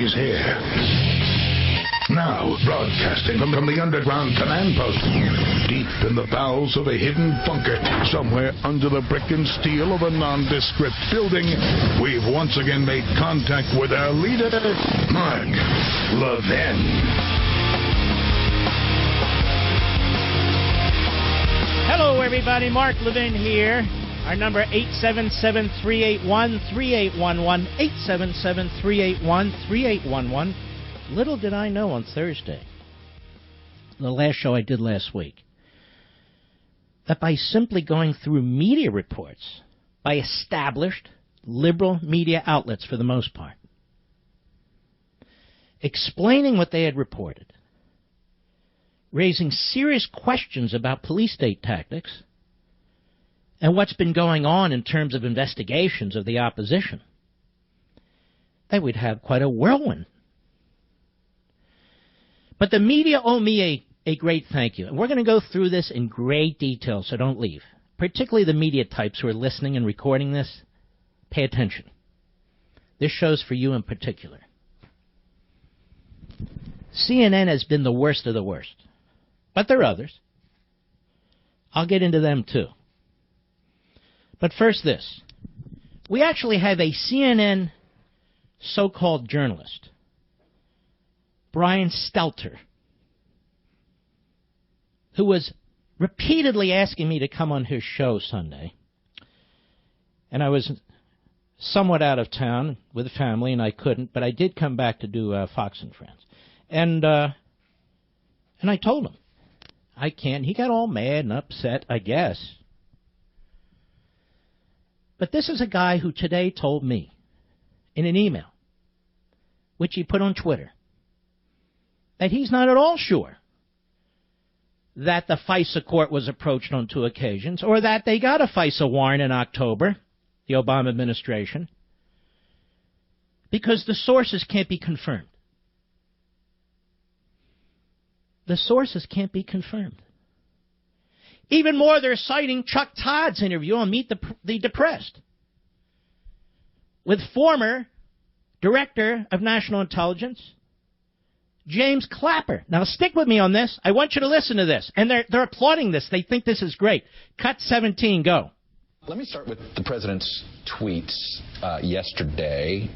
He's here. Now, broadcasting from the underground command post, deep in the bowels of a hidden bunker, somewhere under the brick and steel of a nondescript building, we've once again made contact with our leader, Mark Levin. Hello, everybody. Mark Levin here. Our number, 877-381-3811, 877-381-3811. Little did I know on Thursday, the last show I did last week, that by simply going through media reports by established liberal media outlets for the most part, explaining what they had reported, raising serious questions about police state tactics, and what's been going on in terms of investigations of the opposition, that we'd have quite a whirlwind. But the media owe me a great thank you. And we're going to go through this in great detail, so don't leave. Particularly the media types who are listening and recording this, pay attention. This show's for you in particular. CNN has been the worst of the worst. But there are others. I'll get into them too. But first this. We actually have a CNN so-called journalist, Brian Stelter, who was repeatedly asking me to come on his show Sunday. And I was somewhat out of town with the family, and I couldn't, but I did come back to do Fox and Friends. And I told him, I can't. He got all mad and upset, I guess. But this is a guy who today told me in an email, which he put on Twitter, that he's not at all sure that the FISA court was approached on 2 occasions, or that they got a FISA warrant in October, the Obama administration, because the sources can't be confirmed. The sources can't be confirmed. Even more, they're citing Chuck Todd's interview on Meet the Depressed with former Director of National Intelligence, James Clapper. Now, stick with me on this. I want you to listen to this. And they're applauding this. They think this is great. Cut 17, go. Let me start with the president's tweets yesterday.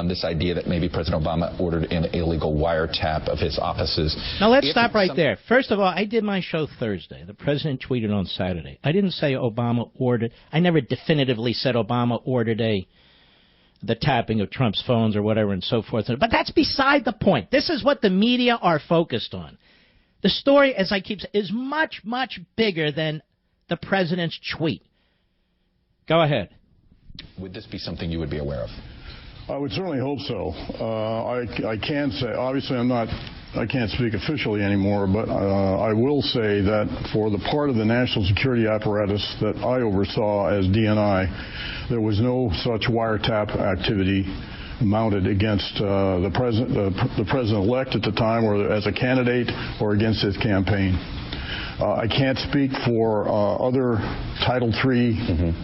This idea that maybe President Obama ordered an illegal wiretap of his offices. Now, let's stop right there. First of all, I did my show Thursday. The president tweeted on Saturday. I didn't say Obama ordered. I never definitively said Obama ordered the tapping of Trump's phones or whatever and so forth. But that's beside the point. This is what the media are focused on. The story, as I keep saying, is much, much bigger than the president's tweet. Go ahead. Would this be something you would be aware of? I would certainly hope so. I can say, obviously I can't speak officially anymore, but I will say that for the part of the national security apparatus that I oversaw as DNI, there was no such wiretap activity mounted against the president-elect at the time, or as a candidate, or against his campaign. I can't speak for other Title III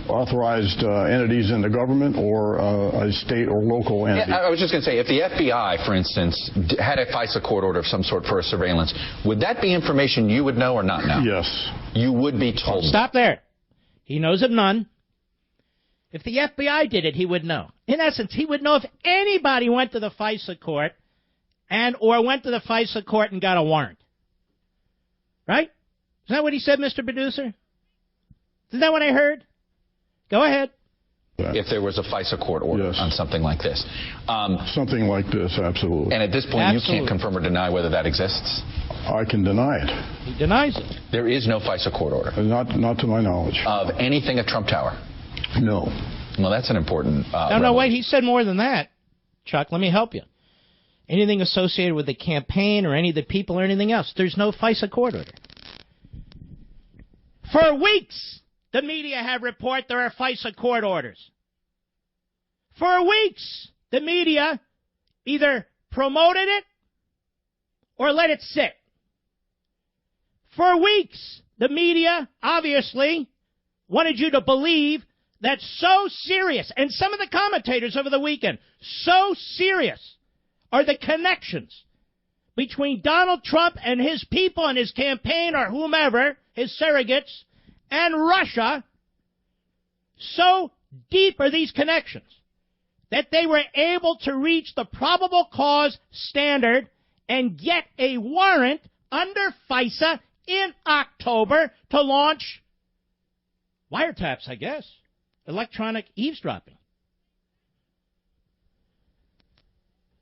authorized entities in the government or a state or local entity. Yeah, I was just going to say, if the FBI, for instance, had a FISA court order of some sort for a surveillance, would that be information you would know or not know? Yes. You would be told. Stop there. He knows of none. If the FBI did it, he would know. In essence, he would know if anybody went to the FISA court or went to the FISA court and got a warrant. Right? Is that what he said, Mr. Producer? Is that what I heard? Go ahead. If there was a FISA court order on something like this. Something like this, absolutely. And at this point, you can't confirm or deny whether that exists? I can deny it. He denies it. There is no FISA court order? Not to my knowledge. Of anything at Trump Tower? No. Well, that's an important... No, wait, he said more than that. Chuck, let me help you. Anything associated with the campaign or any of the people or anything else, there's no FISA court order. For weeks, the media have reported there are FISA court orders. For weeks, the media either promoted it or let it sit. For weeks, the media obviously wanted you to believe that so serious, and some of the commentators over the weekend, so serious are the connections between Donald Trump and his people and his campaign or whomever, his surrogates, and Russia. So deep are these connections that they were able to reach the probable cause standard and get a warrant under FISA in October to launch wiretaps, I guess, electronic eavesdropping.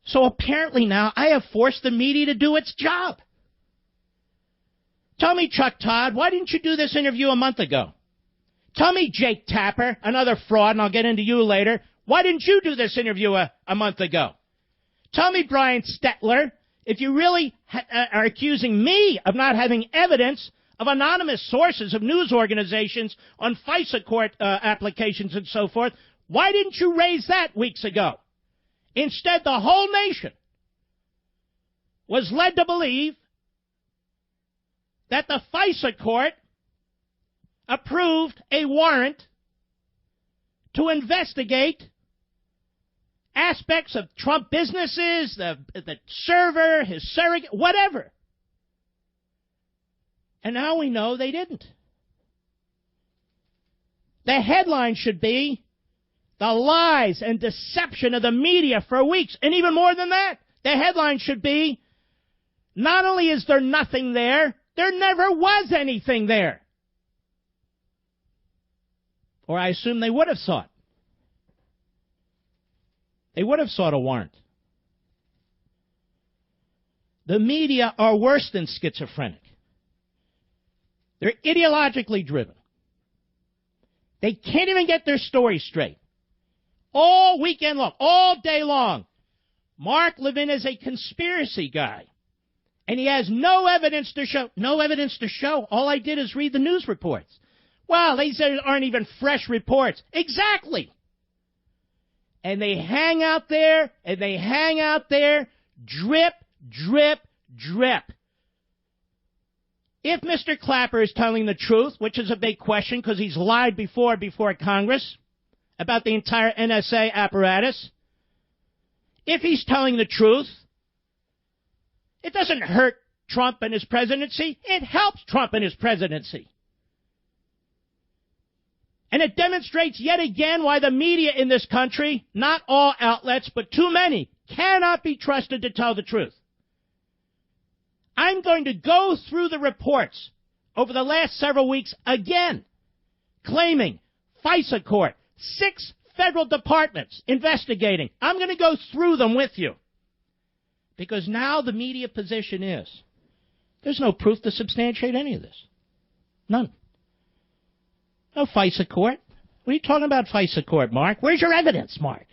So apparently now I have forced the media to do its job. Tell me, Chuck Todd, why didn't you do this interview a month ago? Tell me, Jake Tapper, another fraud, and I'll get into you later, why didn't you do this interview a month ago? Tell me, Brian Stetler, if you really are accusing me of not having evidence of anonymous sources of news organizations on FISA court applications and so forth, why didn't you raise that weeks ago? Instead, the whole nation was led to believe that the FISA court approved a warrant to investigate aspects of Trump businesses, the server, his surrogate, whatever. And now we know they didn't. The headline should be the lies and deception of the media for weeks, and even more than that. The headline should be, not only is there nothing there never was anything there. Or I assume they would have sought. They would have sought a warrant. The media are worse than schizophrenic. They're ideologically driven. They can't even get their story straight. All weekend long, all day long, Mark Levin is a conspiracy guy. And he has no evidence to show. No evidence to show. All I did is read the news reports. Well, they said it aren't even fresh reports. Exactly. And they hang out there, drip, drip, drip. If Mr. Clapper is telling the truth, which is a big question because he's lied before Congress about the entire NSA apparatus, if he's telling the truth, it doesn't hurt Trump and his presidency. It helps Trump and his presidency. And it demonstrates yet again why the media in this country, not all outlets, but too many, cannot be trusted to tell the truth. I'm going to go through the reports over the last several weeks again, claiming FISA court, 6 federal departments investigating. I'm going to go through them with you. Because now the media position is, there's no proof to substantiate any of this. None. No FISA court. What are you talking about, FISA court, Mark? Where's your evidence, Mark?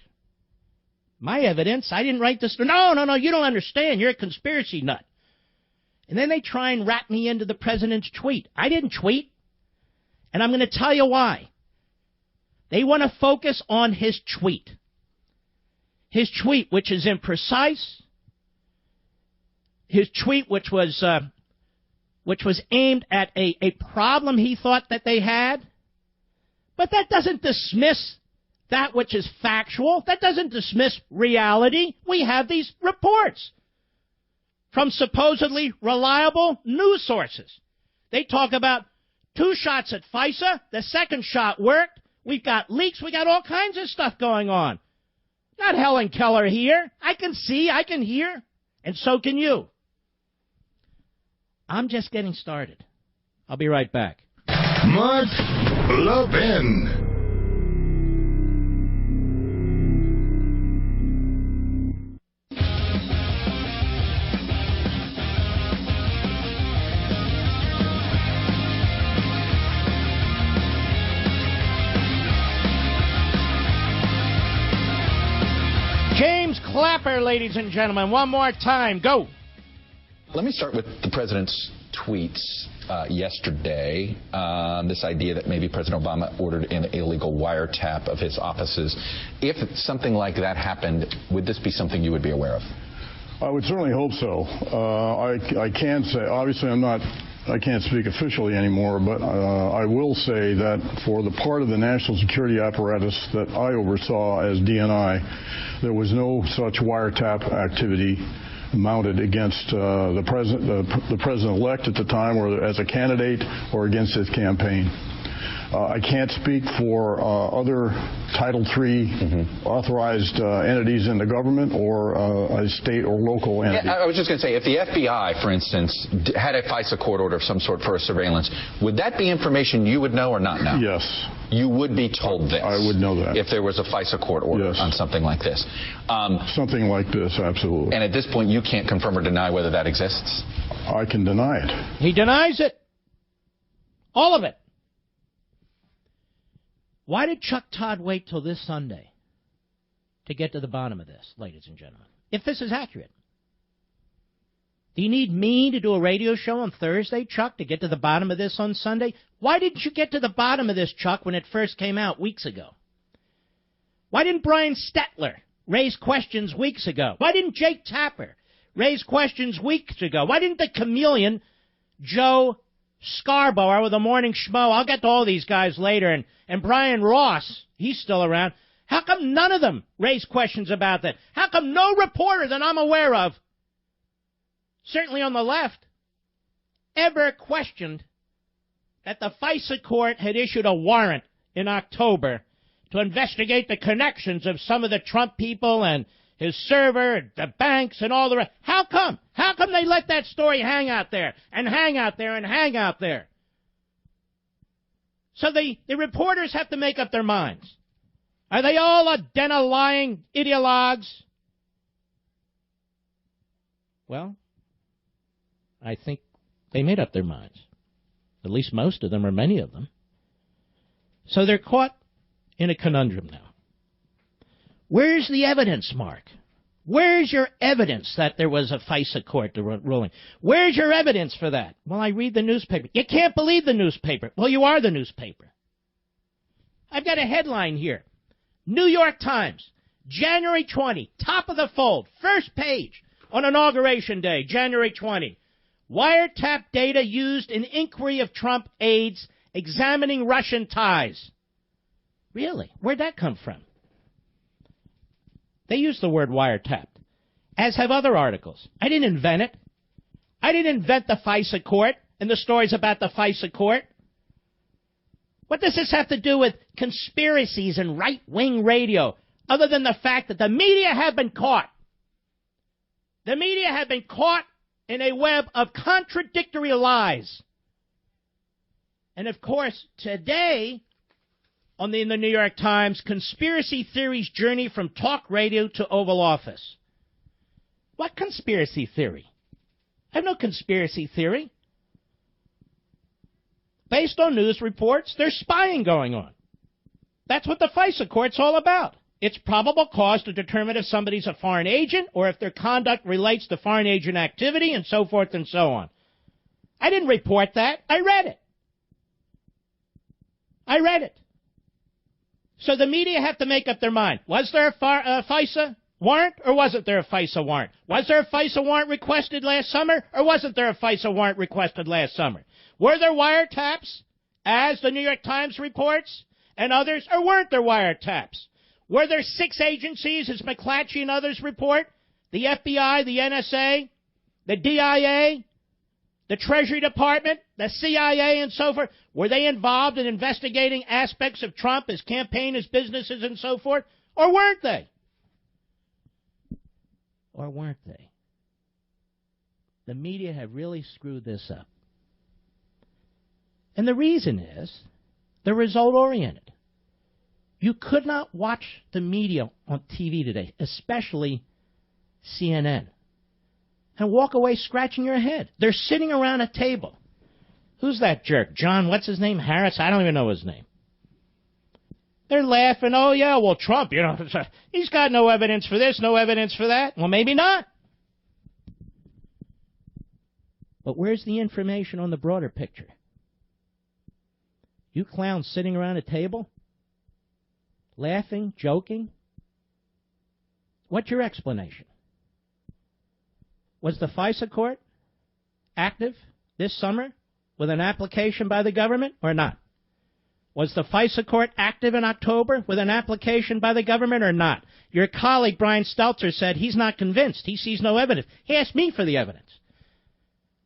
My evidence? I didn't write this. No, you don't understand. You're a conspiracy nut. And then they try and wrap me into the president's tweet. I didn't tweet. And I'm going to tell you why. They want to focus on his tweet. His tweet, which is imprecise. His tweet, which was aimed at a problem he thought that they had. But that doesn't dismiss that which is factual. That doesn't dismiss reality. We have these reports from supposedly reliable news sources. They talk about 2 shots at FISA. The second shot worked. We've got leaks. We got all kinds of stuff going on. Not Helen Keller here. I can see. I can hear. And so can you. I'm just getting started. I'll be right back. Mark Levin. James Clapper, ladies and gentlemen. One more time. Go. Let me start with the president's tweets yesterday. This idea that maybe President Obama ordered an illegal wiretap of his offices. If something like that happened, would this be something you would be aware of? I would certainly hope so. I can say, obviously, I speak officially anymore, but I will say that for the part of the national security apparatus that I oversaw as DNI, there was no such wiretap activity mounted against the president-elect at the time, or as a candidate, or against his campaign. I can't speak for other Title III authorized entities in the government or a state or local entity. I was just going to say, if the FBI, for instance, had a FISA court order of some sort for a surveillance, would that be information you would know or not know? Yes. You would be told this? I would know that. If there was a FISA court order on something like this? Something like this, absolutely. And at this point, you can't confirm or deny whether that exists? I can deny it. He denies it. All of it. Why did Chuck Todd wait till this Sunday to get to the bottom of this, ladies and gentlemen? If this is accurate. Do you need me to do a radio show on Thursday, Chuck, to get to the bottom of this on Sunday? Why didn't you get to the bottom of this, Chuck, when it first came out weeks ago? Why didn't Brian Stetler raise questions weeks ago? Why didn't Jake Tapper raise questions weeks ago? Why didn't the chameleon Joe Scarborough with the Morning Schmo, I'll get to all these guys later, and Brian Ross, he's still around. How come none of them raise questions about that? How come no reporter that I'm aware of, certainly on the left, ever questioned that the FISA court had issued a warrant in October to investigate the connections of some of the Trump people and his server, the banks, and all the rest? How come? How come they let that story hang out there, and hang out there, and hang out there? So the reporters have to make up their minds. Are they all a den of lying ideologues? Well, I think they made up their minds. At least most of them, or many of them. So they're caught in a conundrum now. Where's the evidence, Mark? Where's your evidence that there was a FISA court ruling? Where's your evidence for that? Well, I read the newspaper. You can't believe the newspaper. Well, you are the newspaper. I've got a headline here. New York Times, January 20, top of the fold, first page on Inauguration Day, January 20. Wiretap data used in inquiry of Trump aides examining Russian ties. Really? Where'd that come from? They use the word wiretapped, as have other articles. I didn't invent it. I didn't invent the FISA court and the stories about the FISA court. What does this have to do with conspiracies and right-wing radio, other than the fact that the media have been caught? The media have been caught in a web of contradictory lies. And, of course, today, in the New York Times, conspiracy theories journey from talk radio to Oval Office. What conspiracy theory? I have no conspiracy theory. Based on news reports, there's spying going on. That's what the FISA court's all about. It's probable cause to determine if somebody's a foreign agent or if their conduct relates to foreign agent activity and so forth and so on. I didn't report that. I read it. I read it. So the media have to make up their mind. Was there a FISA warrant or wasn't there a FISA warrant? Was there a FISA warrant requested last summer or wasn't there a FISA warrant requested last summer? Were there wiretaps, as the New York Times reports, and others, or weren't there wiretaps? Were there 6 agencies, as McClatchy and others report, the FBI, the NSA, the DIA, the Treasury Department, the CIA, and so forth? Were they involved in investigating aspects of Trump, his campaign, his businesses, and so forth? Or weren't they? Or weren't they? The media have really screwed this up. And the reason is they're result-oriented. You could not watch the media on TV today, especially CNN, and walk away scratching your head. They're sitting around a table. Who's that jerk? John, what's his name? Harris? I don't even know his name. They're laughing. Oh, yeah, well, Trump, he's got no evidence for this, no evidence for that. Well, maybe not. But where's the information on the broader picture? You clowns sitting around a table, laughing, joking. What's your explanation? Was the FISA court active this summer with an application by the government or not? Was the FISA court active in October with an application by the government or not? Your colleague, Brian Stelter, said he's not convinced. He sees no evidence. He asked me for the evidence.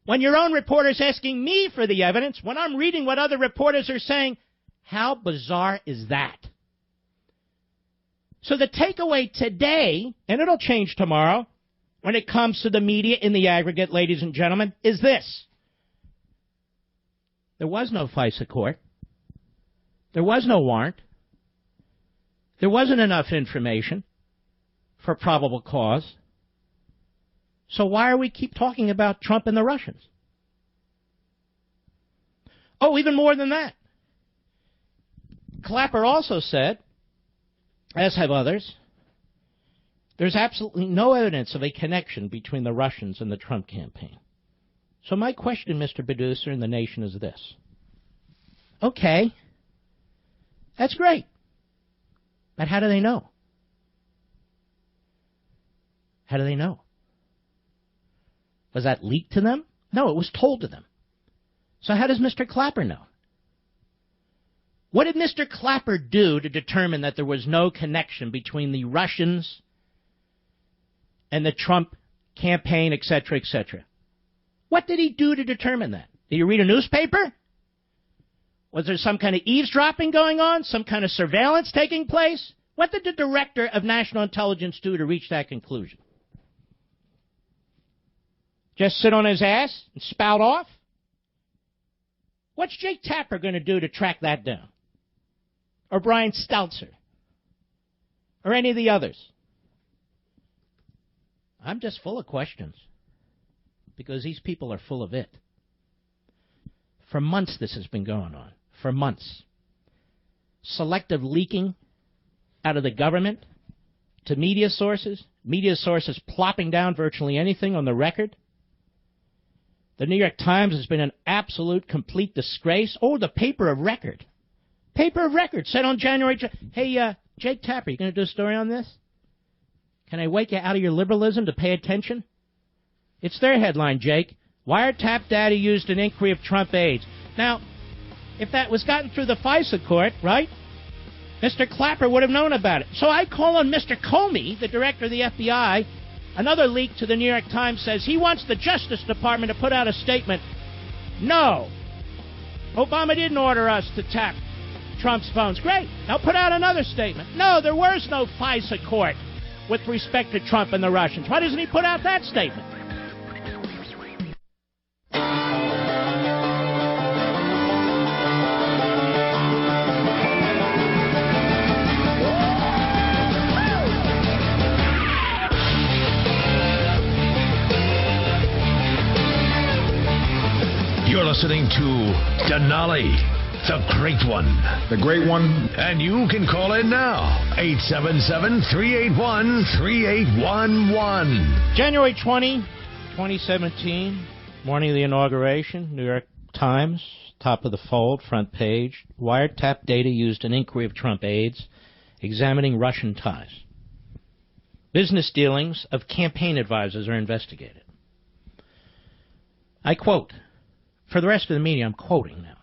When your own reporter's asking me for the evidence, when I'm reading what other reporters are saying, how bizarre is that? So the takeaway today, and it'll change tomorrow, when it comes to the media in the aggregate, ladies and gentlemen, is this. There was no FISA court. There was no warrant. There wasn't enough information for probable cause. So why are we keep talking about Trump and the Russians? Oh, even more than that. Clapper also said, as have others, there's absolutely no evidence of a connection between the Russians and the Trump campaign. So my question, Mr. Producer, and the nation is this. Okay, that's great. But how do they know? How do they know? Was that leaked to them? No, it was told to them. So how does Mr. Clapper know? What did Mr. Clapper do to determine that there was no connection between the Russians and the Trump campaign, et cetera, et cetera? What did he do to determine that? Did he read a newspaper? Was there some kind of eavesdropping going on? Some kind of surveillance taking place? What did the Director of National Intelligence do to reach that conclusion? Just sit on his ass and spout off? What's Jake Tapper going to do to track that down? Or Brian Stelter? Or any of the others? I'm just full of questions. Because these people are full of it. For months this has been going on. For months. Selective leaking out of the government to media sources plopping down virtually anything on the record. The New York Times has been an absolute, complete disgrace. Oh, the paper of record. Paper of record said on January... Hey, Jake Tapper, you going to do a story on this? Can I wake you out of your liberalism to pay attention? It's their headline, Jake. Wiretap data used in inquiry of Trump aides. Now, if that was gotten through the FISA court, right, Mr. Clapper would have known about it. So I call on Mr. Comey, the director of the FBI. Another leak to the New York Times says he wants the Justice Department to put out a statement. No. Obama didn't order us to tap Trump's phones. Great. Now put out another statement. No, there was no FISA court with respect to Trump and the Russians. Why doesn't he put out that statement? You're listening to Denali, the Great One. The Great One. And you can call in now, 877-381-3811. January 20, 2017, morning of the inauguration, New York Times, top of the fold, front page, wiretap data used in inquiry of Trump aides, examining Russian ties. Business dealings of campaign advisors are investigated. I quote, for the rest of the media, I'm quoting now.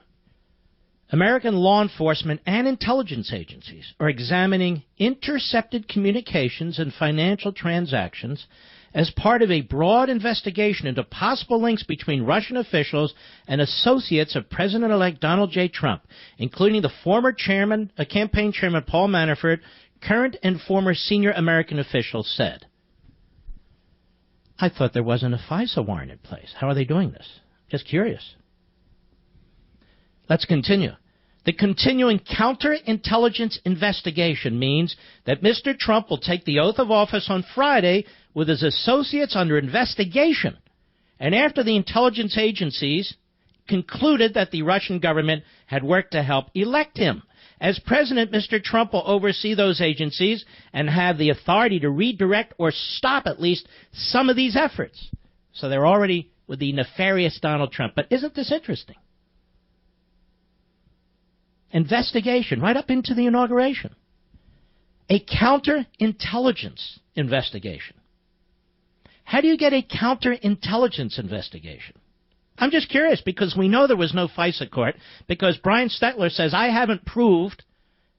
American law enforcement and intelligence agencies are examining intercepted communications and financial transactions as part of a broad investigation into possible links between Russian officials and associates of President-elect Donald J. Trump, including the former campaign chairman Paul Manafort, current and former senior American officials said. I thought there wasn't a FISA warrant in place. How are they doing this? Just curious. Let's continue. The continuing counterintelligence investigation means that Mr. Trump will take the oath of office on Friday with his associates under investigation. And after the intelligence agencies concluded that the Russian government had worked to help elect him. As president, Mr. Trump will oversee those agencies and have the authority to redirect or stop at least some of these efforts. So they're already with the nefarious Donald Trump. But isn't this interesting? Investigation right up into the inauguration. A counterintelligence investigation. How do you get a counterintelligence investigation? I'm just curious because we know there was no FISA court because Brian Stetler says I haven't proved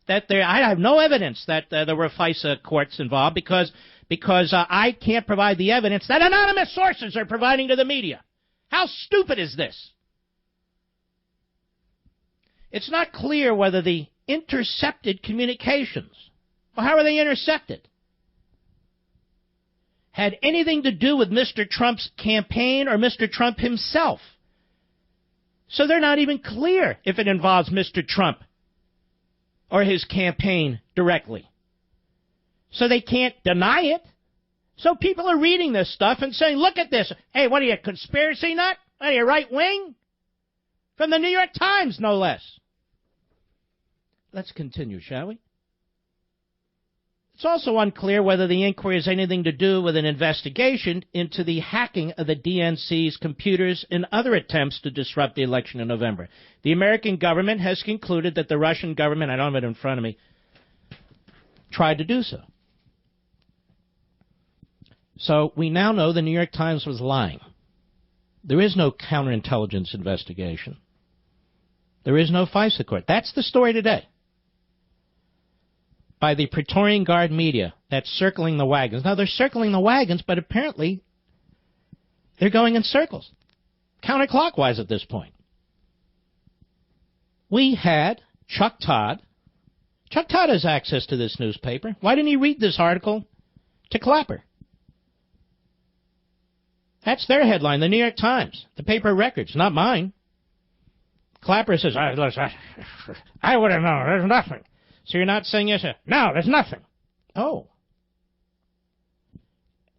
that I have no evidence that there were FISA courts involved because I can't provide the evidence that anonymous sources are providing to the media. How stupid is this? It's not clear whether the intercepted communications, well, how are they intercepted, had anything to do with Mr. Trump's campaign or Mr. Trump himself. So they're not even clear if it involves Mr. Trump or his campaign directly. So they can't deny it. So people are reading this stuff and saying, look at this. Hey, what are you, a conspiracy nut? What are you, right wing? From the New York Times, no less. Let's continue, shall we? It's also unclear whether the inquiry has anything to do with an investigation into the hacking of the DNC's computers and other attempts to disrupt the election in November. The American government has concluded that the Russian government, I don't have it in front of me, tried to do so. So we now know the New York Times was lying. There is no counterintelligence investigation. There is no FISA court. That's the story today. By the Praetorian Guard media that's circling the wagons. Now, they're circling the wagons, but apparently they're going in circles, counterclockwise at this point. We had Chuck Todd. Chuck Todd has access to this newspaper. Why didn't he read this article to Clapper? That's their headline, the New York Times, the paper records, not mine. Clapper says, I would have known. There's nothing. So you're not saying yes? No, there's nothing. Oh.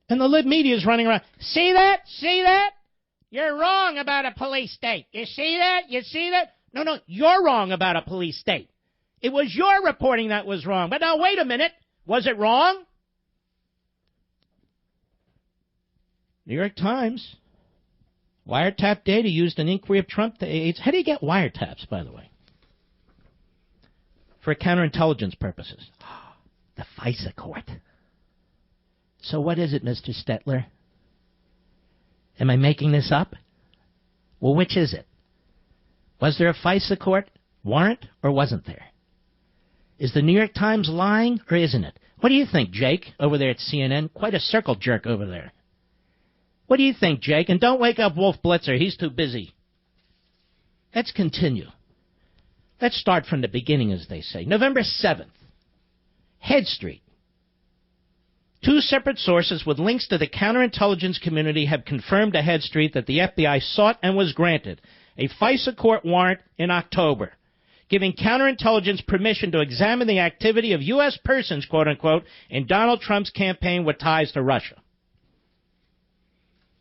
And the lib media is running around. See that? See that? You're wrong about a police state. You see that? You see that? No, you're wrong about a police state. It was your reporting that was wrong. But now, wait a minute. Was it wrong? New York Times. Wiretap data used in inquiry of Trump to aides. How do you get wiretaps, by the way? For counterintelligence purposes. The FISA court. So what is it, Mr. Stetler? Am I making this up? Well, which is it? Was there a FISA court warrant or wasn't there? Is the New York Times lying or isn't it? What do you think, Jake, over there at CNN? Quite a circle jerk over there. What do you think, Jake? And don't wake up Wolf Blitzer. He's too busy. Let's continue. Let's start from the beginning, as they say. November 7th. Head Street. Two separate sources with links to the counterintelligence community have confirmed to Head Street that the FBI sought and was granted a FISA court warrant in October, giving counterintelligence permission to examine the activity of U.S. persons, quote-unquote, in Donald Trump's campaign with ties to Russia.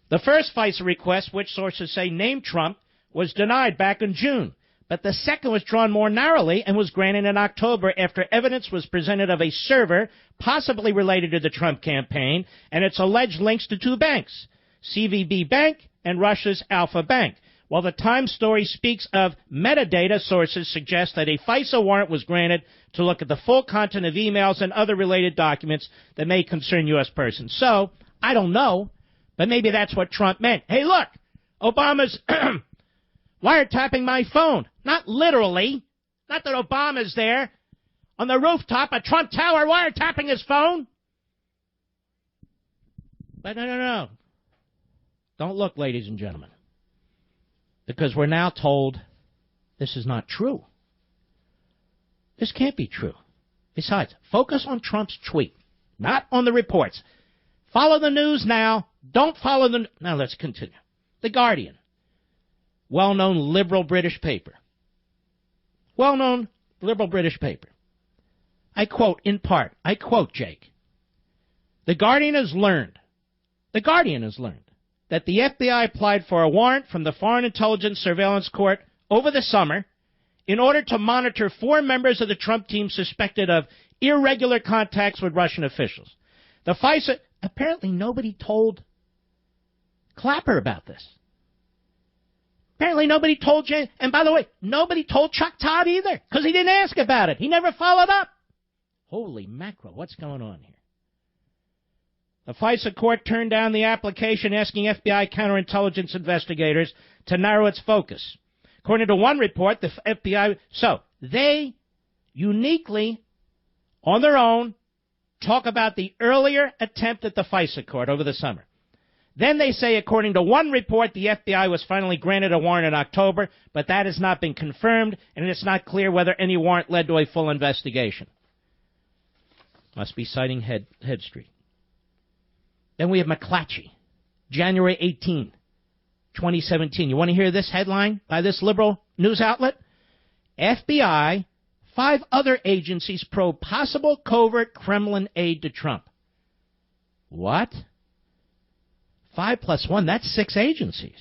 The first FISA request, which sources say named Trump, was denied back in June. But the second was drawn more narrowly and was granted in October after evidence was presented of a server possibly related to the Trump campaign and its alleged links to two banks, CVB Bank and Russia's Alpha Bank. While the Times story speaks of metadata, sources suggest that a FISA warrant was granted to look at the full content of emails and other related documents that may concern U.S. persons. So, I don't know, but maybe that's what Trump meant. Hey, look, Obama's wiretapping my phone. Not literally. Not that Obama's there on the rooftop at Trump Tower wiretapping his phone. But no. Don't look, ladies and gentlemen. Because we're now told this is not true. This can't be true. Besides, focus on Trump's tweet, not on the reports. Follow the news now. Don't follow the... Now let's continue. The Guardian. Well-known liberal British paper. Well-known liberal British paper. I quote, in part, Jake. The Guardian has learned that the FBI applied for a warrant from the Foreign Intelligence Surveillance Court over the summer in order to monitor 4 members of the Trump team suspected of irregular contacts with Russian officials. The FISA, apparently nobody told Clapper about this. Apparently nobody told Jay, and by the way, nobody told Chuck Todd either, because he didn't ask about it. He never followed up. Holy mackerel, what's going on here? The FISA court turned down the application asking FBI counterintelligence investigators to narrow its focus. According to one report, the FBI... So, they uniquely, on their own, talk about the earlier attempt at the FISA court over the summer. Then they say, according to one report, the FBI was finally granted a warrant in October, but that has not been confirmed, and it's not clear whether any warrant led to a full investigation. Must be citing Head Street. Then we have McClatchy, January 18, 2017. You want to hear this headline by this liberal news outlet? FBI, 5 other agencies probe possible covert Kremlin aid to Trump. What? 5 plus 1, that's 6 agencies.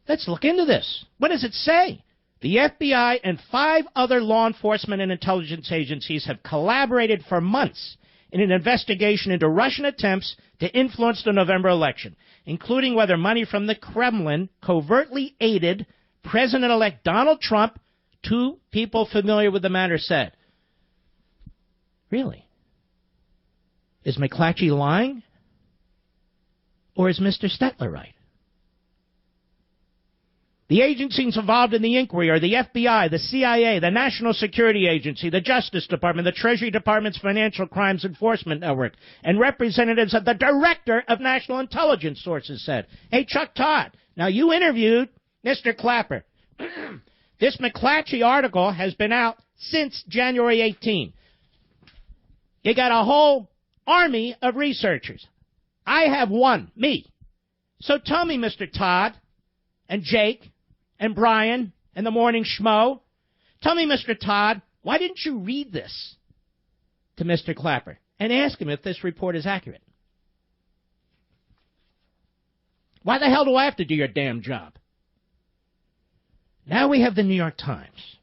Let's look into this. What does it say? The FBI and 5 other law enforcement and intelligence agencies have collaborated for months in an investigation into Russian attempts to influence the November election, including whether money from the Kremlin covertly aided President-elect Donald Trump, 2 people familiar with the matter said. Really? Is McClatchy lying? Or is Mr. Stetler right? The agencies involved in the inquiry are the FBI, the CIA, the National Security Agency, the Justice Department, the Treasury Department's Financial Crimes Enforcement Network, and representatives of the Director of National Intelligence, sources said. Hey, Chuck Todd, now you interviewed Mr. Clapper. This McClatchy article has been out since January 18. You got a whole army of researchers. I have one, me. So tell me, Mr. Todd, and Jake, and Brian, and the Morning Schmo, tell me, Mr. Todd, why didn't you read this to Mr. Clapper and ask him if this report is accurate? Why the hell do I have to do your damn job? Now we have the New York Times.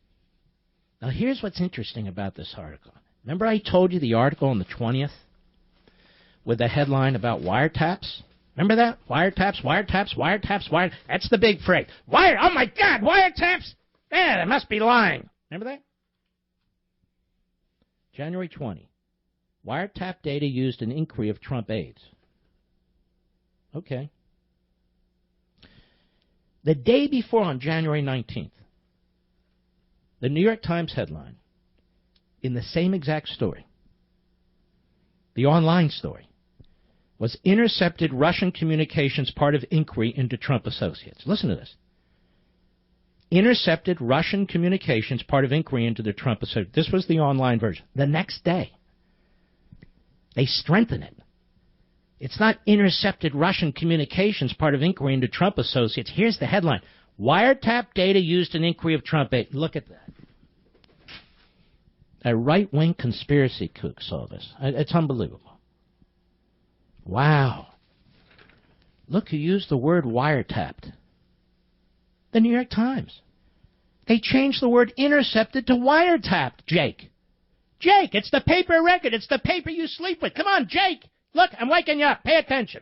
Now here's what's interesting about this article. Remember I told you the article on the 20th? With the headline about wiretaps? Remember that? Wiretaps, wiretaps, wiretaps, wiretaps. That's the big phrase. Oh my God, wiretaps? They must be lying. Remember that? January 20. Wiretap data used in inquiry of Trump aides. Okay. The day before, on January 19th, the New York Times headline, in the same exact story, the online story, was intercepted Russian communications part of inquiry into Trump associates. Listen to this. Intercepted Russian communications part of inquiry into the Trump associates. This was the online version. The next day, they strengthen it. It's not intercepted Russian communications part of inquiry into Trump associates. Here's the headline. Wiretap data used in inquiry of Trump aid. Look at that. A right-wing conspiracy kook saw this. It's unbelievable. Wow. Look who used the word wiretapped. The New York Times. They changed the word intercepted to wiretapped, Jake. Jake, it's the paper record. It's the paper you sleep with. Come on, Jake. Look, I'm waking you up. Pay attention.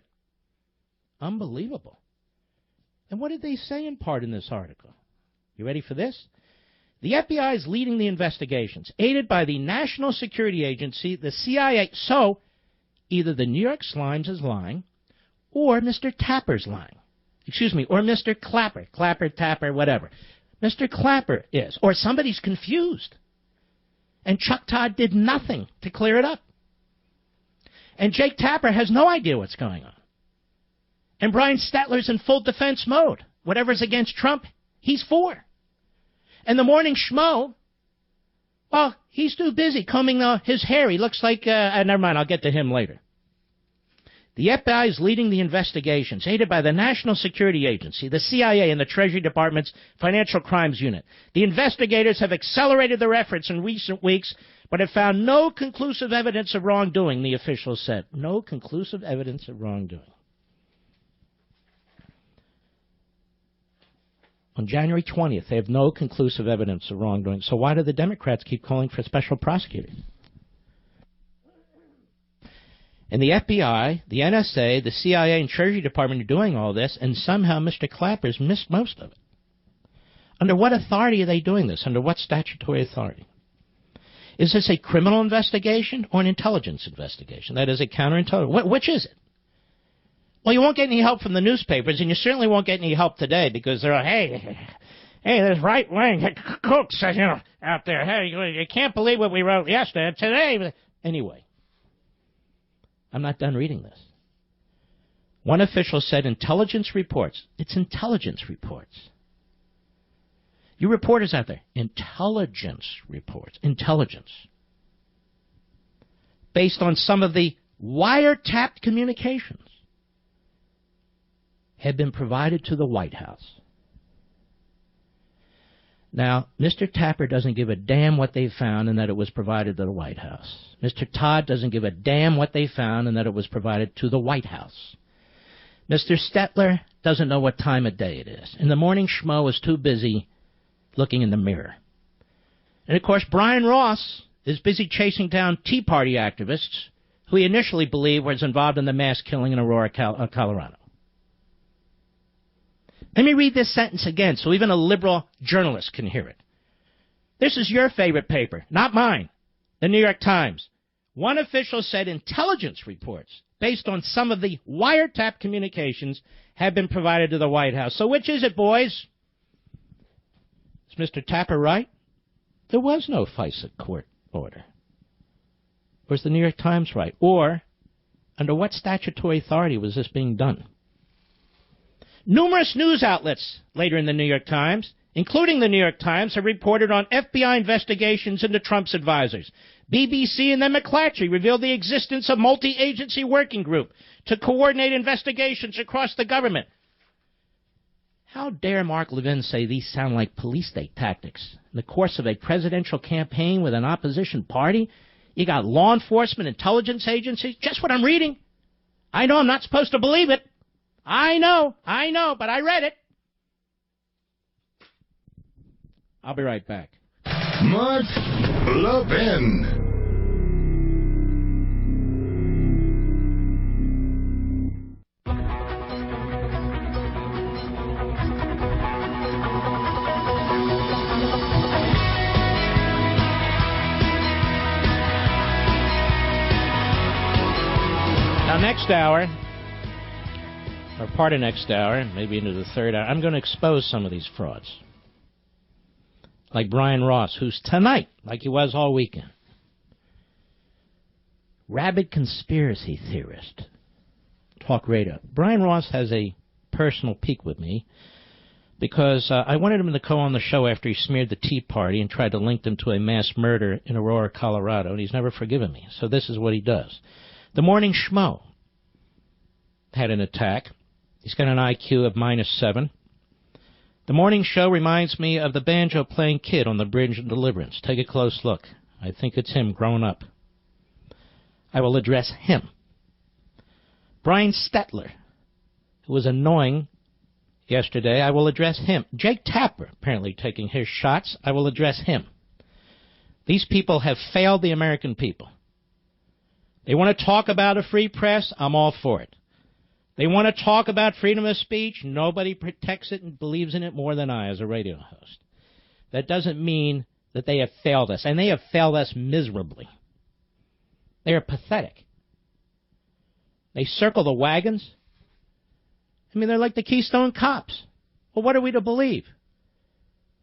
Unbelievable. And what did they say in part in this article? You ready for this? The FBI is leading the investigations, aided by the National Security Agency, the CIA. So, either the New York Slimes is lying, or Mr. Tapper's lying. Excuse me, or Mr. Clapper. Clapper, Tapper, whatever. Mr. Clapper is. Or somebody's confused. And Chuck Todd did nothing to clear it up. And Jake Tapper has no idea what's going on. And Brian Stetler's in full defense mode. Whatever's against Trump, he's for. And the Morning Schmo, well, he's too busy combing his hair. He looks like, never mind, I'll get to him later. The FBI is leading the investigations, aided by the National Security Agency, the CIA, and the Treasury Department's Financial Crimes Unit. The investigators have accelerated their efforts in recent weeks, but have found no conclusive evidence of wrongdoing, the officials said. No conclusive evidence of wrongdoing. On January 20th, they have no conclusive evidence of wrongdoing. So why do the Democrats keep calling for special prosecutors? And the FBI, the NSA, the CIA, and Treasury Department are doing all this, and somehow Mr. Clapper's missed most of it. Under what authority are they doing this? Under what statutory authority? Is this a criminal investigation or an intelligence investigation? That is a counterintelligence. Which is it? Well, you won't get any help from the newspapers, and you certainly won't get any help today because they're like, hey, there's right-wing crooks, out there. Hey, you can't believe what we wrote yesterday. Today, anyway, I'm not done reading this. One official said intelligence reports. It's intelligence reports. You reporters out there, intelligence reports. Intelligence. Based on some of the wiretapped communications had been provided to the White House. Now, Mr. Tapper doesn't give a damn what they found and that it was provided to the White House. Mr. Todd doesn't give a damn what they found and that it was provided to the White House. Mr. Stetler doesn't know what time of day it is. And the morning schmo is too busy looking in the mirror. And, of course, Brian Ross is busy chasing down Tea Party activists who he initially believed was involved in the mass killing in Aurora, Colorado. Let me read this sentence again so even a liberal journalist can hear it. This is your favorite paper, not mine, the New York Times. One official said intelligence reports based on some of the wiretap communications have been provided to the White House. So which is it, boys? Is Mr. Tapper right? There was no FISA court order. Or is the New York Times right? Or under what statutory authority was this being done? Numerous news outlets later in the New York Times, including the New York Times, have reported on FBI investigations into Trump's advisors. BBC and then McClatchy revealed the existence of multi-agency working group to coordinate investigations across the government. How dare Mark Levin say these sound like police state tactics? In the course of a presidential campaign with an opposition party, you got law enforcement, intelligence agencies, just what I'm reading. I know I'm not supposed to believe it. I know, but I read it. I'll be right back. Mark Levin. Now, next hour, or part of next hour, maybe into the third hour, I'm going to expose some of these frauds. Like Brian Ross, who's tonight, like he was all weekend, rabid conspiracy theorist. Talk radio. Brian Ross has a personal pique with me because I wanted him to go on the show after he smeared the Tea Party and tried to link them to a mass murder in Aurora, Colorado, and he's never forgiven me. So this is what he does. The Morning Schmo had an attack. He's got an IQ of -7. The morning show reminds me of the banjo-playing kid on the bridge of Deliverance. Take a close look. I think it's him grown up. I will address him. Brian Stetler, who was annoying yesterday, I will address him. Jake Tapper, apparently taking his shots, I will address him. These people have failed the American people. They want to talk about a free press, I'm all for it. They want to talk about freedom of speech. Nobody protects it and believes in it more than I as a radio host. That doesn't mean that they have failed us, and they have failed us miserably. They are pathetic. They circle the wagons. I mean, they're like the Keystone Cops. Well, what are we to believe?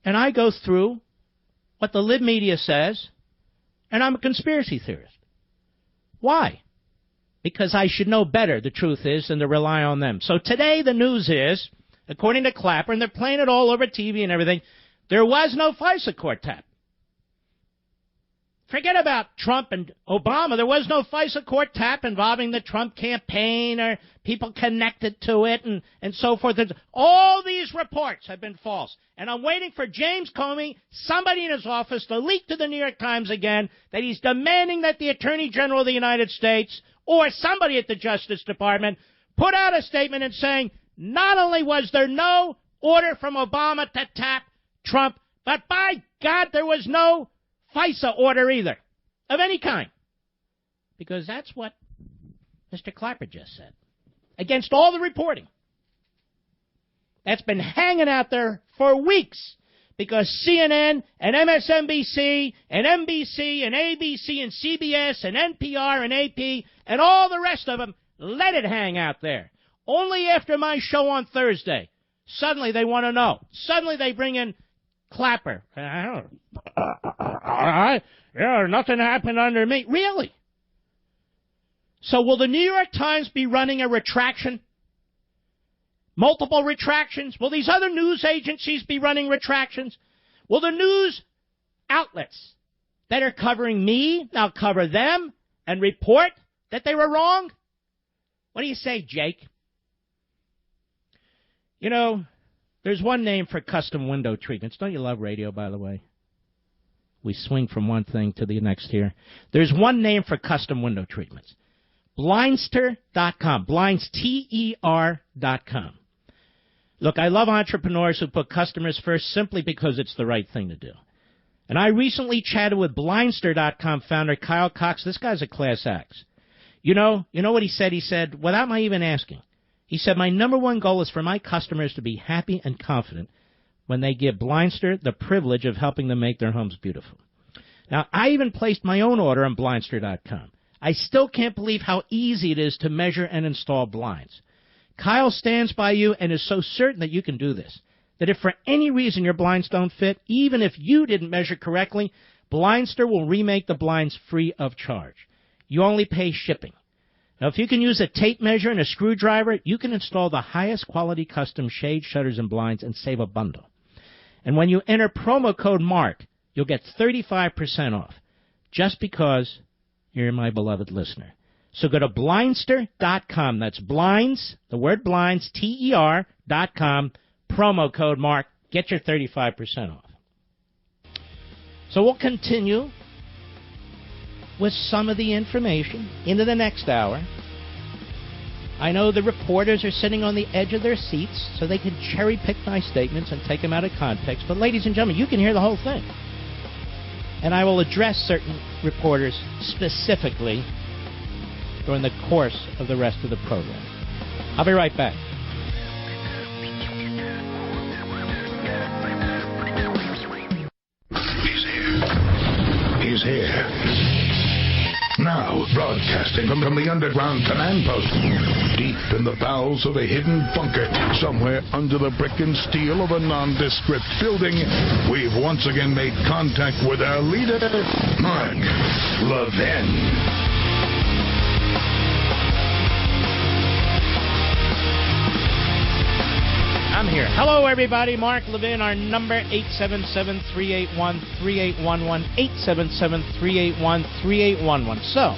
And I go through what the lib media says, and I'm a conspiracy theorist. Why? Because I should know better, the truth is, than to rely on them. So today the news is, according to Clapper, and they're playing it all over TV and everything, there was no FISA court tap. Forget about Trump and Obama. There was no FISA court tap involving the Trump campaign or people connected to it and so forth. All these reports have been false. And I'm waiting for James Comey, somebody in his office, to leak to the New York Times again that he's demanding that the Attorney General of the United States or somebody at the Justice Department put out a statement and saying not only was there no order from Obama to tap Trump, but by God, there was no FISA order either, of any kind. Because that's what Mr. Clapper just said. Against all the reporting that's been hanging out there for weeks because CNN and MSNBC and NBC and ABC and CBS and NPR and AP and all the rest of them let it hang out there. Only after my show on Thursday, suddenly they want to know. Suddenly they bring in Clapper. Nothing happened under me. Really? So will the New York Times be running a retraction? Multiple retractions? Will these other news agencies be running retractions? Will the news outlets that are covering me now cover them and report that they were wrong? What do you say, Jake? You know, there's one name for custom window treatments. Don't you love radio, by the way? We swing from one thing to the next here. There's one name for custom window treatments. Blindster.com. Blindster.com. Look, I love entrepreneurs who put customers first simply because it's the right thing to do. And I recently chatted with Blindster.com founder Kyle Cox. This guy's a class act. You know what he said? He said, without my even asking, he said, my number one goal is for my customers to be happy and confident when they give Blindster the privilege of helping them make their homes beautiful. Now, I even placed my own order on Blindster.com. I still can't believe how easy it is to measure and install blinds. Kyle stands by you and is so certain that you can do this, that if for any reason your blinds don't fit, even if you didn't measure correctly, Blindster will remake the blinds free of charge. You only pay shipping. Now, if you can use a tape measure and a screwdriver, you can install the highest quality custom shade, shutters, and blinds and save a bundle. And when you enter promo code MARK, you'll get 35% off, just because you're my beloved listener. So go to Blindster.com. That's blinds, the word blinds, TER.com, promo code MARK. Get your 35% off. So we'll continue with some of the information into the next hour. I know the reporters are sitting on the edge of their seats so they can cherry-pick my statements and take them out of context. But ladies and gentlemen, you can hear the whole thing. And I will address certain reporters specifically during the course of the rest of the program. I'll be right back. He's here. Now, broadcasting from the underground command post, deep in the bowels of a hidden bunker, somewhere under the brick and steel of a nondescript building, we've once again made contact with our leader, Mark Levin. I'm here. Hello, everybody. Mark Levin. Our number, 877-381-3811, 877-381-3811. So,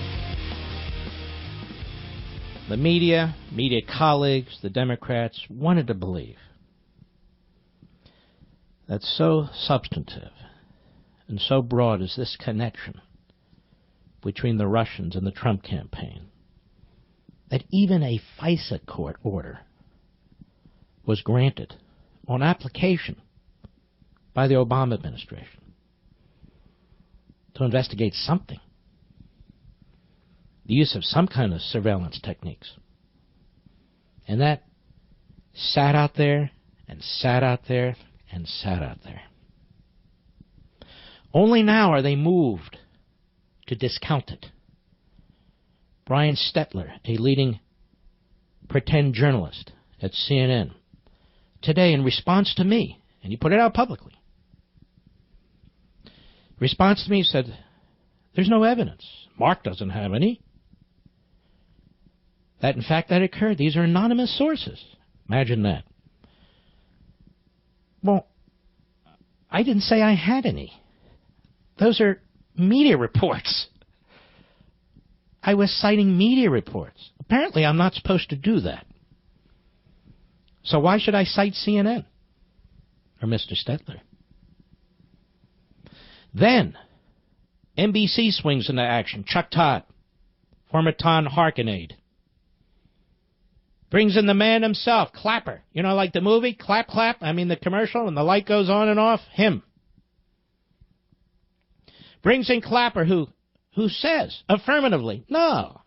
the media colleagues, the Democrats wanted to believe that so substantive and so broad is this connection between the Russians and the Trump campaign that even a FISA court order was granted on application by the Obama administration to investigate something, the use of some kind of surveillance techniques. And that sat out there and sat out there and sat out there. Only now are they moved to discount it. Brian Stetler, a leading pretend journalist at CNN, today, in response to me, and he put it out publicly, response to me, said, there's no evidence. Mark doesn't have any. That, in fact, that occurred. These are anonymous sources. Imagine that. Well, I didn't say I had any. Those are media reports. I was citing media reports. Apparently, I'm not supposed to do that. So why should I cite CNN or Mr. Stetler? Then, NBC swings into action. Chuck Todd, former Tom Harkin aide, brings in the man himself, Clapper. You know, like the movie, Clap, Clap? I mean, the commercial, and the light goes on and off? Him. Brings in Clapper, who says affirmatively, no.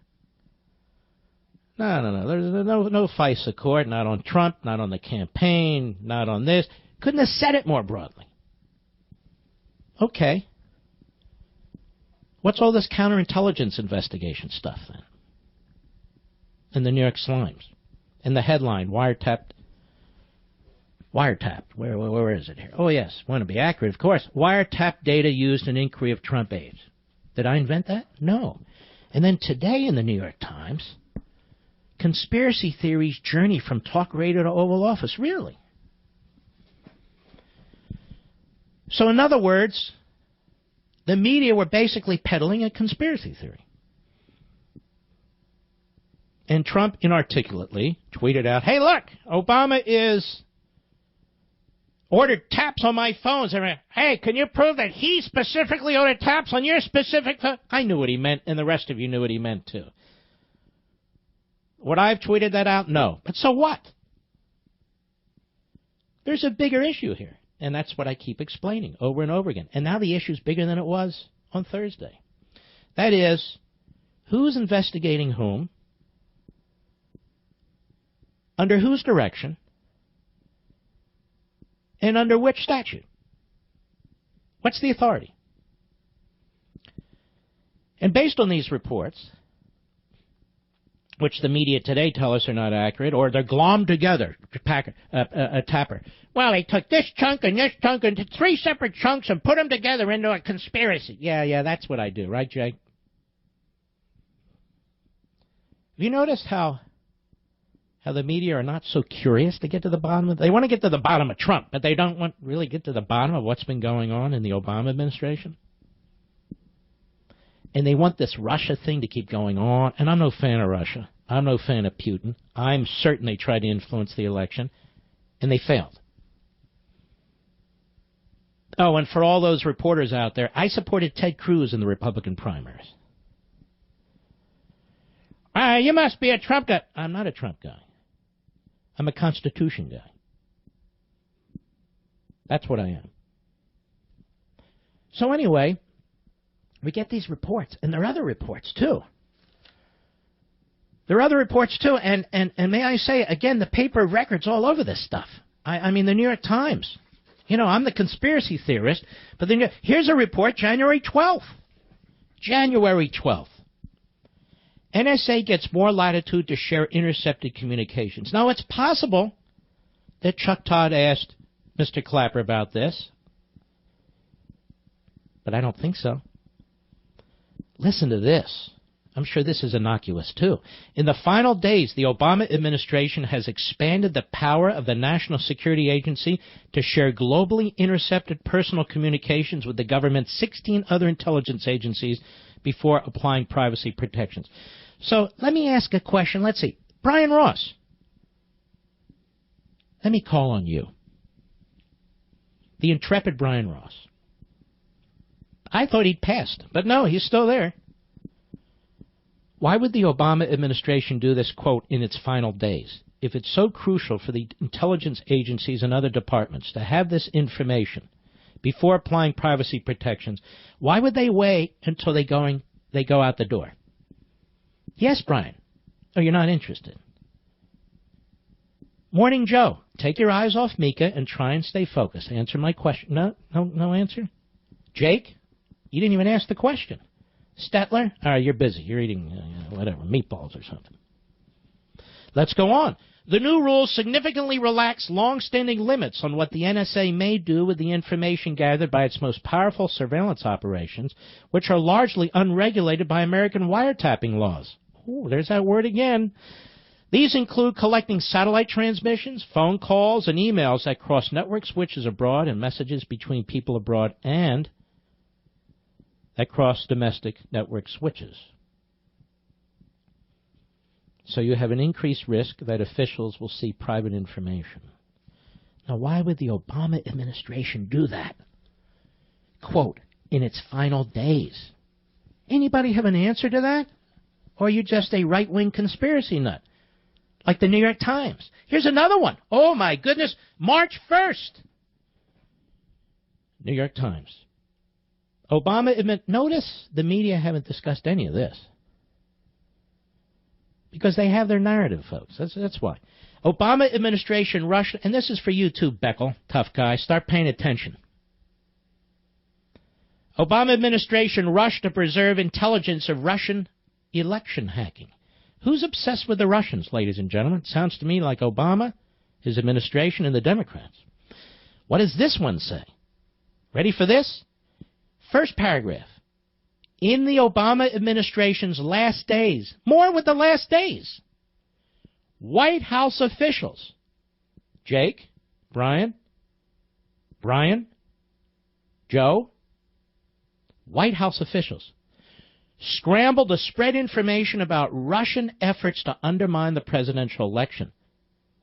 There's no FISA court, not on Trump, not on the campaign, not on this. Couldn't have said it more broadly. Okay. What's all this counterintelligence investigation stuff then? In the New York Slimes. In the headline, wiretapped. Where is it here? Oh, yes. Want to be accurate, of course. Wiretap data used in inquiry of Trump aides. Did I invent that? No. And then today in the New York Times, conspiracy theories journey from talk radio to Oval Office. Really? So in other words, the media were basically peddling a conspiracy theory. And Trump inarticulately tweeted out, hey, look, Obama is ordered taps on my phones. Hey, can you prove that he specifically ordered taps on your specific phone? I knew what he meant, and the rest of you knew what he meant, too. Would I have tweeted that out? No. But so what? There's a bigger issue here, and that's what I keep explaining over and over again. And now the issue's bigger than it was on Thursday. That is, who's investigating whom, under whose direction, and under which statute? What's the authority? And based on these reports, which the media today tell us are not accurate, or they're glommed together, tapper. Well, they took this chunk into three separate chunks and put them together into a conspiracy. Yeah, that's what I do, right, Jay? Have you noticed how the media are not so curious to get to the bottom of it? They want to get to the bottom of Trump, but they don't want really get to the bottom of what's been going on in the Obama administration. And they want this Russia thing to keep going on. And I'm no fan of Russia. I'm no fan of Putin. I'm certain they tried to influence the election, and they failed. Oh, and for all those reporters out there, I supported Ted Cruz in the Republican primaries. You must be a Trump guy. I'm not a Trump guy. I'm a Constitution guy. That's what I am. So anyway, we get these reports, and there are other reports, too. And may I say, again, the paper of record's all over this stuff. I mean, the New York Times. You know, I'm the conspiracy theorist, but then here's a report, January 12th. January 12th. NSA gets more latitude to share intercepted communications. Now, it's possible that Chuck Todd asked Mr. Clapper about this, but I don't think so. Listen to this. I'm sure this is innocuous, too. In the final days, the Obama administration has expanded the power of the National Security Agency to share globally intercepted personal communications with the government's 16 other intelligence agencies before applying privacy protections. So let me ask a question. Let's see. Brian Ross, let me call on you. The intrepid Brian Ross. I thought he'd passed, but no, he's still there. Why would the Obama administration do this, quote, in its final days? If it's so crucial for the intelligence agencies and other departments to have this information before applying privacy protections, why would they wait until they go out the door? Yes, Brian. Oh, you're not interested. Morning Joe, take your eyes off Mika and try and stay focused. Answer my question. No answer? Jake, you didn't even ask the question. Stetler, all right, you're busy. You're eating, whatever, meatballs or something. Let's go on. The new rules significantly relax long-standing limits on what the NSA may do with the information gathered by its most powerful surveillance operations, which are largely unregulated by American wiretapping laws. Ooh, there's that word again. These include collecting satellite transmissions, phone calls, and emails that cross network switches abroad and messages between people abroad and that cross domestic network switches. So you have an increased risk that officials will see private information. Now, why would the Obama administration do that? Quote, in its final days. Anybody have an answer to that? Or are you just a right-wing conspiracy nut? Like the New York Times. Here's another one. Oh, my goodness. March 1st. New York Times. Obama, notice the media haven't discussed any of this. Because they have their narrative, folks. That's why. Obama administration rushed, and this is for you too, Beckel, tough guy. Start paying attention. Obama administration rushed to preserve intelligence of Russian election hacking. Who's obsessed with the Russians, ladies and gentlemen? Sounds to me like Obama, his administration, and the Democrats. What does this one say? Ready for this? First paragraph. In the Obama administration's last days, more with the last days, White House officials, Jake, Brian, Joe, White House officials scrambled to spread information about Russian efforts to undermine the presidential election.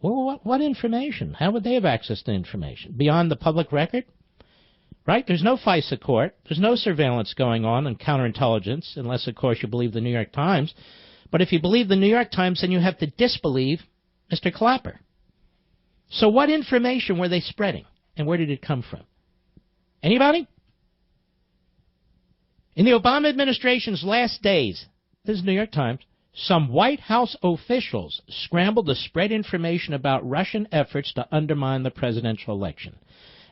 Well, what information? How would they have access to information? Beyond the public record? Right? There's no FISA court. There's no surveillance going on and counterintelligence, unless, of course, you believe the New York Times. But if you believe the New York Times, then you have to disbelieve Mr. Clapper. So what information were they spreading, and where did it come from? Anybody? In the Obama administration's last days, this is New York Times, some White House officials scrambled to spread information about Russian efforts to undermine the presidential election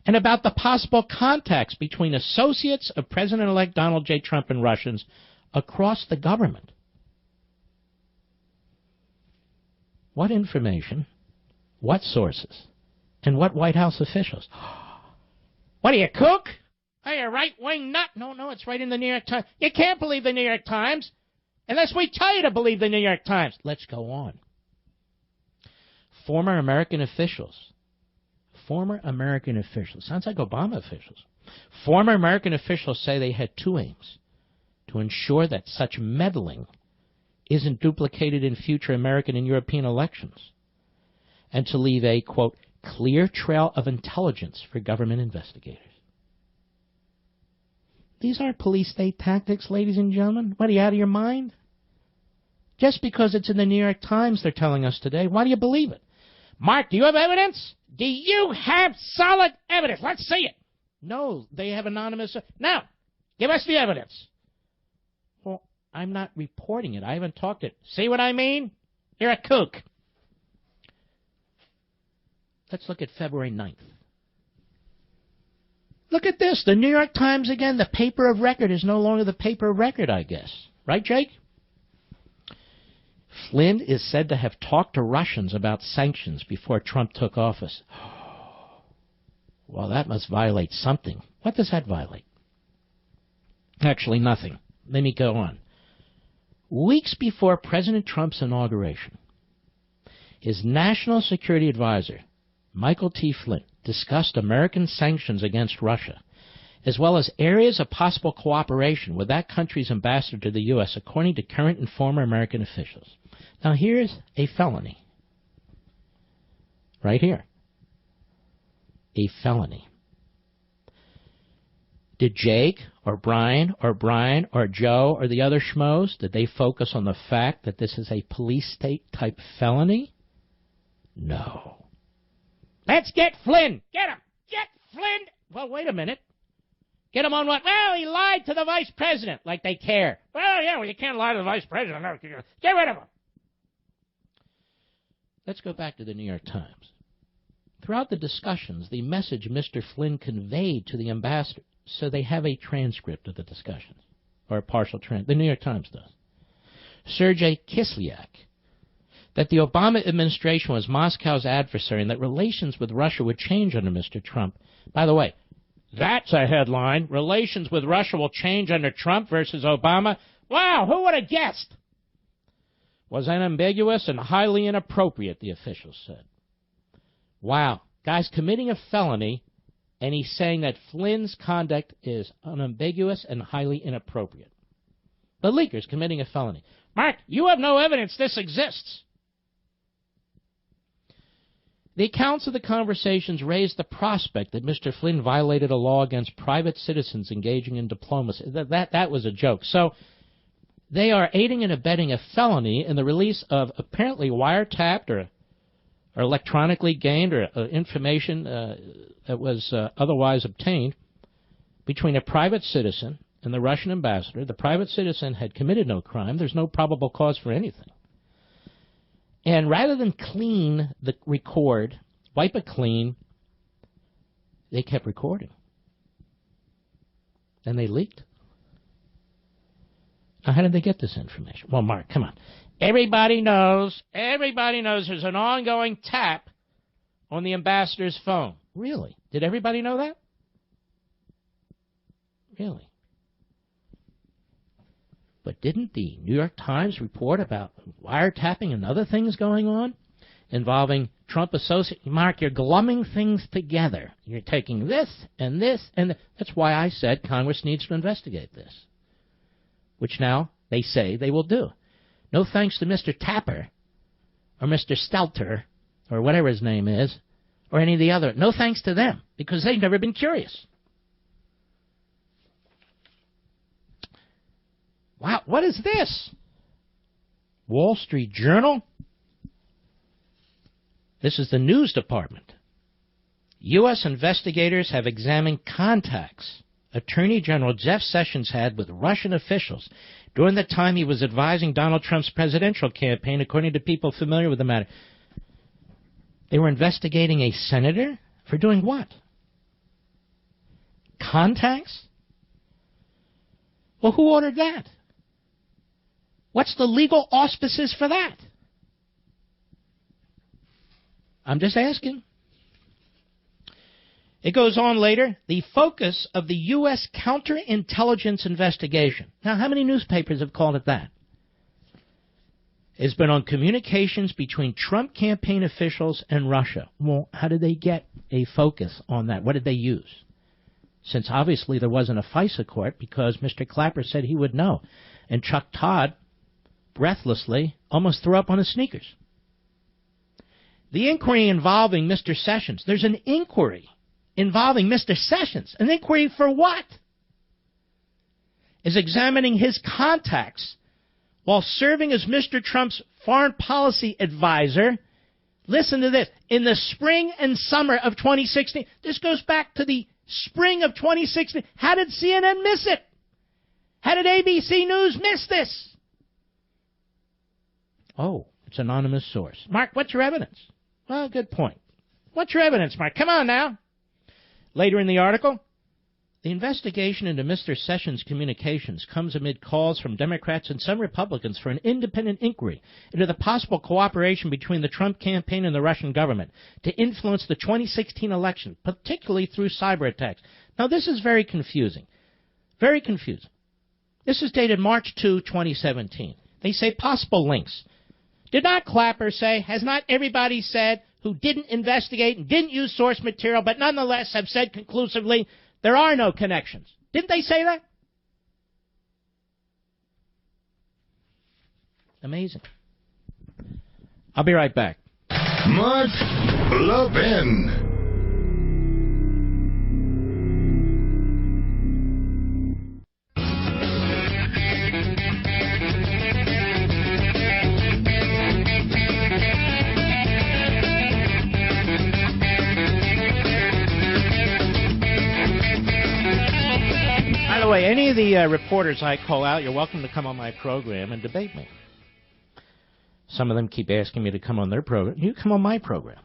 and about the possible contacts between associates of President-elect Donald J. Trump and Russians across the government. What information, what sources, and what White House officials? What are you, kook? Are you a right-wing nut? No, it's right in the New York Times. You can't believe the New York Times unless we tell you to believe the New York Times. Let's go on. Former American officials. Sounds like Obama officials. Former American officials say they had two aims: to ensure that such meddling isn't duplicated in future American and European elections, and to leave a, quote, clear trail of intelligence for government investigators. These aren't police state tactics, ladies and gentlemen. What, are you out of your mind? Just because it's in the New York Times, they're telling us today, why do you believe it? Mark, do you have evidence? Do you have solid evidence? Let's see it. No, they have anonymous. Now, give us the evidence. Well, I'm not reporting it. I haven't talked it. See what I mean? You're a kook. Let's look at February 9th. Look at this. The New York Times again. The paper of record is no longer the paper of record, I guess. Right, Jake? Flynn is said to have talked to Russians about sanctions before Trump took office. Well, that must violate something. What does that violate? Actually, nothing. Let me go on. Weeks before President Trump's inauguration, his national security advisor, Michael T. Flynn, discussed American sanctions against Russia, as well as areas of possible cooperation with that country's ambassador to the U.S., according to current and former American officials. Now, here's a felony. Right here. A felony. Did Jake or Brian or Joe or the other schmoes, did they focus on the fact that this is a police state type felony? No. Let's get Flynn. Get him. Get Flynn. Well, wait a minute. Get him on what? Well, he lied to the vice president. Like they care. Well, you can't lie to the vice president. No, get rid of him. Let's go back to the New York Times. Throughout the discussions, the message Mr. Flynn conveyed to the ambassador, so they have a transcript of the discussions, or a partial transcript. The New York Times does. Sergei Kislyak, that the Obama administration was Moscow's adversary and that relations with Russia would change under Mr. Trump. By the way, that's a headline. Relations with Russia will change under Trump versus Obama. Wow, who would have guessed? Was unambiguous and highly inappropriate, the officials said. Wow, guy's committing a felony, and he's saying that Flynn's conduct is unambiguous and highly inappropriate. The leaker's committing a felony. Mark, you have no evidence this exists. The accounts of the conversations raised the prospect that Mr. Flynn violated a law against private citizens engaging in diplomacy. That was a joke. So they are aiding and abetting a felony in the release of apparently wiretapped or electronically gained or information that was otherwise obtained between a private citizen and the Russian ambassador. The private citizen had committed no crime. There's no probable cause for anything. And rather than clean the record, wipe it clean, they kept recording. and they leaked. Now, how did they get this information? Well, Mark, come on. Everybody knows there's an ongoing tap on the ambassador's phone. Really? Did everybody know that? Really? But didn't the New York Times report about wiretapping and other things going on involving Trump associates? Mark, you're glumming things together. You're taking this and this, and that's why I said Congress needs to investigate this, which now they say they will do. No thanks to Mr. Tapper or Mr. Stelter or whatever his name is or any of the other. No thanks to them because they've never been curious. Wow, what is this? Wall Street Journal? This is the news department. U.S. investigators have examined contacts Attorney General Jeff Sessions had with Russian officials during the time he was advising Donald Trump's presidential campaign, according to people familiar with the matter. They were investigating a senator for doing what? Contacts? Well, who ordered that? What's the legal auspices for that? I'm just asking. It goes on later, the focus of the U.S. counterintelligence investigation. Now, how many newspapers have called it that? Has been on communications between Trump campaign officials and Russia. Well, how did they get a focus on that? What did they use? Since obviously there wasn't a FISA court because Mr. Clapper said he would know. And Chuck Todd, breathlessly, almost threw up on his sneakers. The inquiry involving Mr. Sessions. There's an inquiry involving Mr. Sessions. An inquiry for what? Is examining his contacts while serving as Mr. Trump's foreign policy advisor. Listen to this. In the spring and summer of 2016. This goes back to the spring of 2016. How did CNN miss it? How did ABC News miss this? Oh, it's an anonymous source. Mark, what's your evidence? Well, good point. What's your evidence, Mark? Come on now. Later in the article, the investigation into Mr. Sessions' communications comes amid calls from Democrats and some Republicans for an independent inquiry into the possible cooperation between the Trump campaign and the Russian government to influence the 2016 election, particularly through cyber attacks. Now, this is very confusing. Very confusing. This is dated March 2, 2017. They say possible links. Did not Clapper say, has not everybody said who didn't investigate and didn't use source material, but nonetheless have said conclusively there are no connections? Didn't they say that? Amazing. I'll be right back. Mark Levin. Any of the reporters I call out, you're welcome to come on my program and debate me. Some of them keep asking me to come on their program. You come on my program.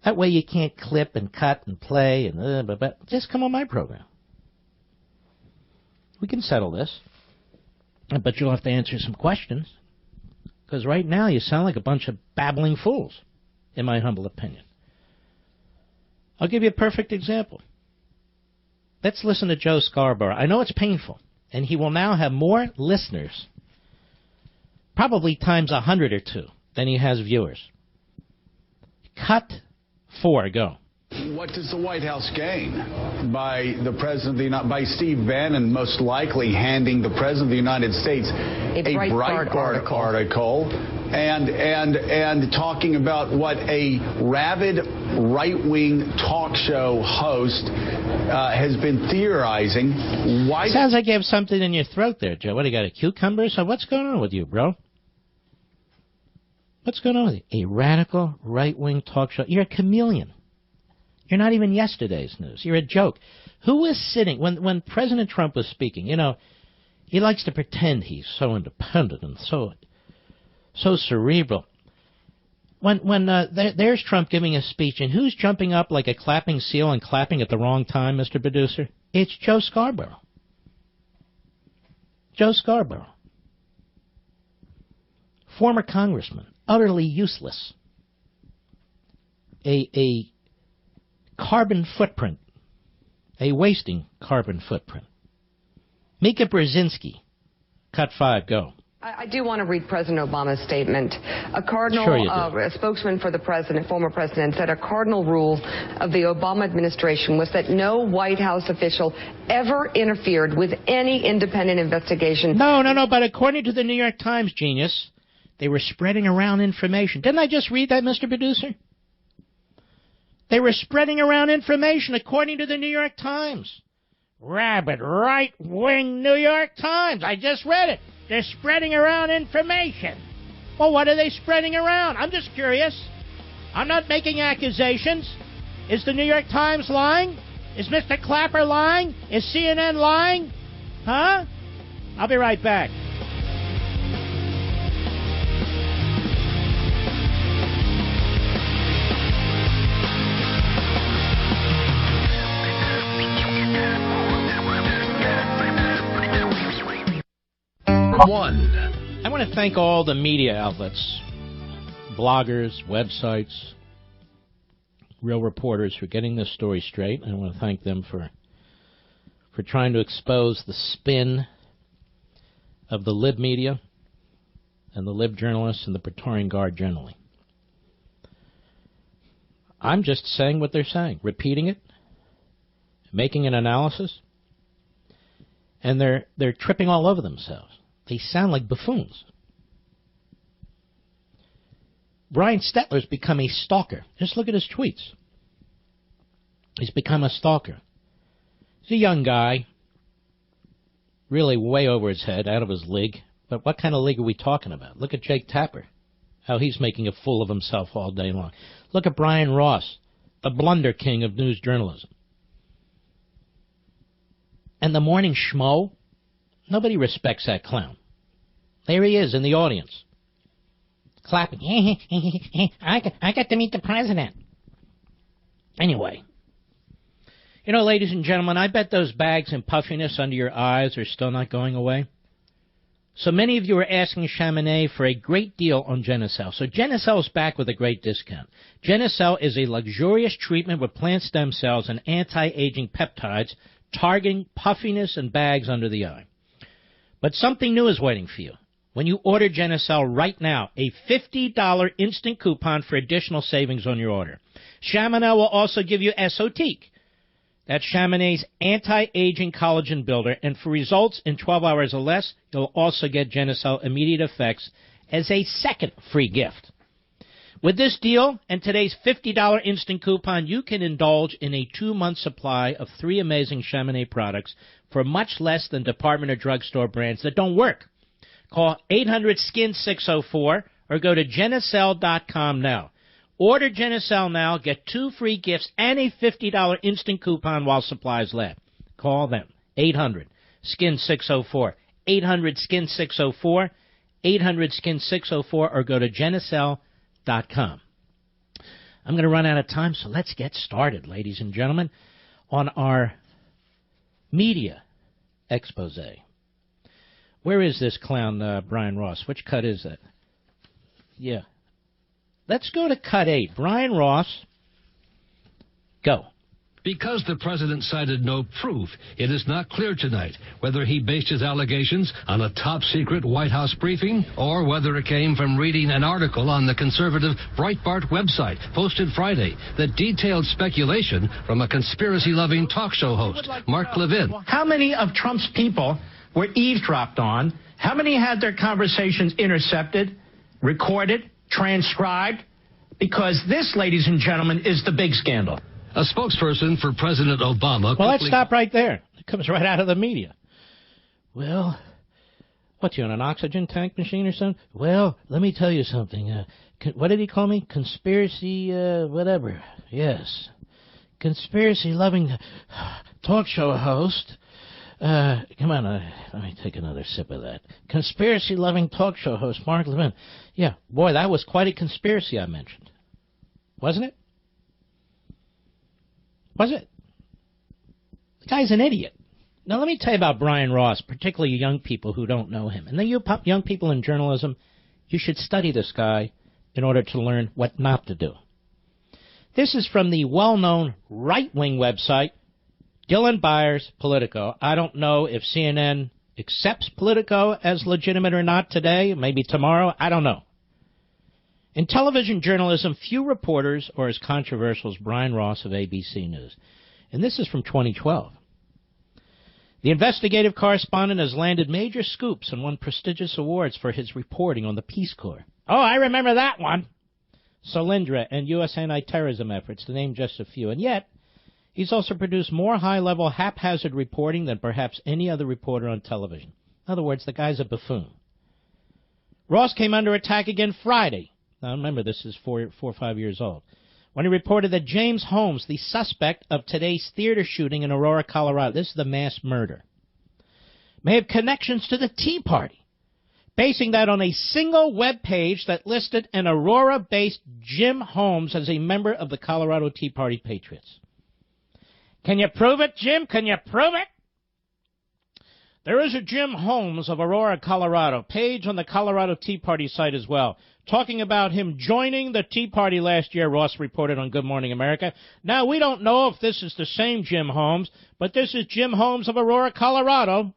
That way you can't clip and cut and play and but just come on my program. We can settle this. But you'll have to answer some questions. Because right now you sound like a bunch of babbling fools, in my humble opinion. I'll give you a perfect example. Let's listen to Joe Scarborough. I know it's painful, and he will now have more listeners, probably times 100 or 2, than he has viewers. Cut 4, go. What does the White House gain by the President of by Steve Bannon most likely handing the President of the United States a Breitbart article and talking about what a rabid right-wing talk show host has been theorizing? Why? Sounds like you have something in your throat there, Joe. What, do you got a cucumber? So what's going on with you, bro? What's going on with you? A radical right-wing talk show. You're a chameleon. You're not even yesterday's news. You're a joke. Who was sitting, when President Trump was speaking, you know, he likes to pretend he's so independent and so cerebral. There's Trump giving a speech, and who's jumping up like a clapping seal and clapping at the wrong time, Mr. Producer? It's Joe Scarborough. Joe Scarborough. Former congressman, utterly useless. A carbon footprint. A wasting carbon footprint. Mika Brzezinski. Cut 5, go. I do want to read President Obama's statement. A spokesman for the president, former president, said a cardinal rule of the Obama administration was that no White House official ever interfered with any independent investigation. No, but according to the New York Times, genius, they were spreading around information. Didn't I just read that, Mr. Producer? They were spreading around information according to the New York Times. Rabid, right-wing New York Times. I just read it. They're spreading around information. Well, what are they spreading around? I'm just curious. I'm not making accusations. Is the New York Times lying? Is Mr. Clapper lying? Is CNN lying? Huh? I'll be right back. I want to thank all the media outlets, bloggers, websites, real reporters for getting this story straight. I want to thank them for trying to expose the spin of the lib media and the lib journalists and the Praetorian Guard generally. I'm just saying what they're saying, repeating it, making an analysis, and they're tripping all over themselves. They sound like buffoons. Brian Stetler's become a stalker. Just look at his tweets. He's become a stalker. He's a young guy, really way over his head, out of his league. But what kind of league are we talking about? Look at Jake Tapper, how he's making a fool of himself all day long. Look at Brian Ross, the blunder king of news journalism. And the morning schmo, nobody respects that clown. There he is in the audience, clapping. I got to meet the president. Anyway, you know, ladies and gentlemen, I bet those bags and puffiness under your eyes are still not going away. So many of you are asking Chamonix for a great deal on Genucel. So Genucel is back with a great discount. Genucel is a luxurious treatment with plant stem cells and anti-aging peptides targeting puffiness and bags under the eye. But something new is waiting for you. When you order Genucel right now, a $50 instant coupon for additional savings on your order. Chamonix will also give you Esotique. That's Chamonix's anti-aging collagen builder, and for results in 12 hours or less, you'll also get Genucel immediate effects as a second free gift. With this deal and today's $50 instant coupon, you can indulge in a 2-month supply of 3 amazing Chamonix products for much less than department or drugstore brands that don't work. Call 800-SKIN-604 or go to Genucel.com now. Order Genucel now, get 2 free gifts and a $50 instant coupon while supplies last. Call them. 800-SKIN-604. 800-SKIN-604. 800-SKIN-604 or go to Genucel.com. I'm going to run out of time, so let's get started, ladies and gentlemen, on our media expose. Where is this clown, Brian Ross? Which cut is that? Yeah. Let's go to cut 8. Brian Ross, go. Because the president cited no proof, it is not clear tonight whether he based his allegations on a top-secret White House briefing or whether it came from reading an article on the conservative Breitbart website posted Friday that detailed speculation from a conspiracy-loving talk show host, Mark Levin. How many of Trump's people were eavesdropped on? How many had their conversations intercepted, recorded, transcribed? Because this, ladies and gentlemen, is the big scandal. A spokesperson for President Obama... Well, let's stop right there. It comes right out of the media. Well, what, you on an oxygen tank machine or something? Well, let me tell you something. What did he call me? Conspiracy, whatever. Yes. Conspiracy-loving talk show host Come on, let me take another sip of that. Conspiracy-loving talk show host Mark Levin. Yeah, boy, that was quite a conspiracy I mentioned. Wasn't it? Was it? The guy's an idiot. Now, let me tell you about Brian Ross, particularly young people who don't know him. And then you young people in journalism, you should study this guy in order to learn what not to do. This is from the well-known right-wing website, Dylan Byers' Politico. I don't know if CNN accepts Politico as legitimate or not today, maybe tomorrow. I don't know. In television journalism, few reporters are as controversial as Brian Ross of ABC News. And this is from 2012. The investigative correspondent has landed major scoops and won prestigious awards for his reporting on the Peace Corps. Oh, I remember that one. Solyndra and U.S. anti-terrorism efforts, to name just a few. And yet, he's also produced more high-level haphazard reporting than perhaps any other reporter on television. In other words, the guy's a buffoon. Ross came under attack again Friday. Now, remember, this is 4 or 5 years old. When he reported that James Holmes, the suspect of today's theater shooting in Aurora, Colorado, this is the mass murder, may have connections to the Tea Party, basing that on a single web page that listed an Aurora-based Jim Holmes as a member of the Colorado Tea Party Patriots. Can you prove it, Jim? Can you prove it? There is a Jim Holmes of Aurora, Colorado, page on the Colorado Tea Party site as well, talking about him joining the Tea Party last year, Ross reported on Good Morning America. Now, we don't know if this is the same Jim Holmes, but this is Jim Holmes of Aurora, Colorado.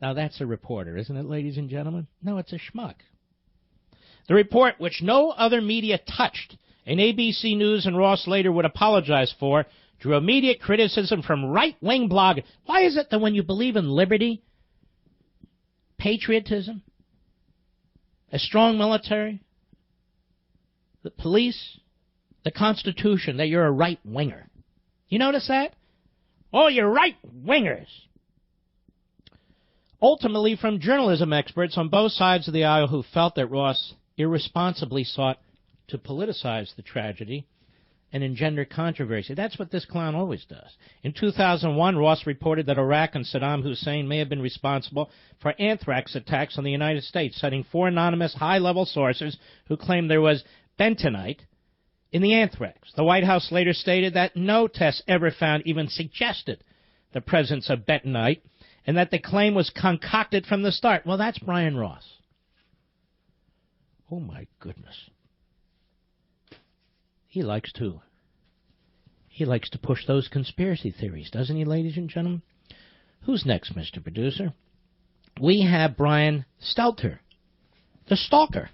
Now, that's a reporter, isn't it, ladies and gentlemen? No, it's a schmuck. The report, which no other media touched, and ABC News and Ross later would apologize for, drew immediate criticism from right-wing bloggers. Why is it that when you believe in liberty, patriotism, a strong military, the police, the Constitution, that you're a right-winger? You notice that? Oh, you're right-wingers. Ultimately, from journalism experts on both sides of the aisle who felt that Ross irresponsibly sought to politicize the tragedy and engender controversy. That's what this clown always does. In 2001, Ross reported that Iraq and Saddam Hussein may have been responsible for anthrax attacks on the United States, citing 4 anonymous high-level sources who claimed there was bentonite in the anthrax. The White House later stated that no tests ever found even suggested the presence of bentonite, and that the claim was concocted from the start. Well, that's Brian Ross. Oh, my goodness. He likes to push those conspiracy theories, doesn't he, ladies and gentlemen? Who's next, Mr. Producer? We have Brian Stelter, the stalker.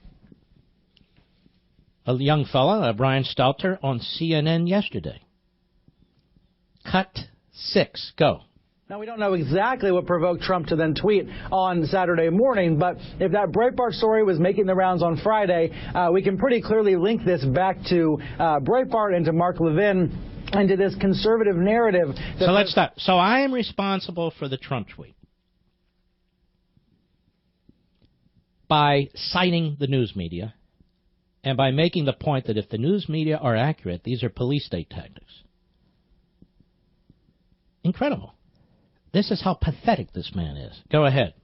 A young fella, Brian Stelter, on CNN yesterday. Cut 6. Go. Now, we don't know exactly what provoked Trump to then tweet on Saturday morning, but if that Breitbart story was making the rounds on Friday, we can pretty clearly link this back to Breitbart and to Mark Levin and to this conservative narrative. So let's stop. So I am responsible for the Trump tweet by citing the news media and by making the point that if the news media are accurate, these are police state tactics. Incredible. This is how pathetic this man is. Go ahead.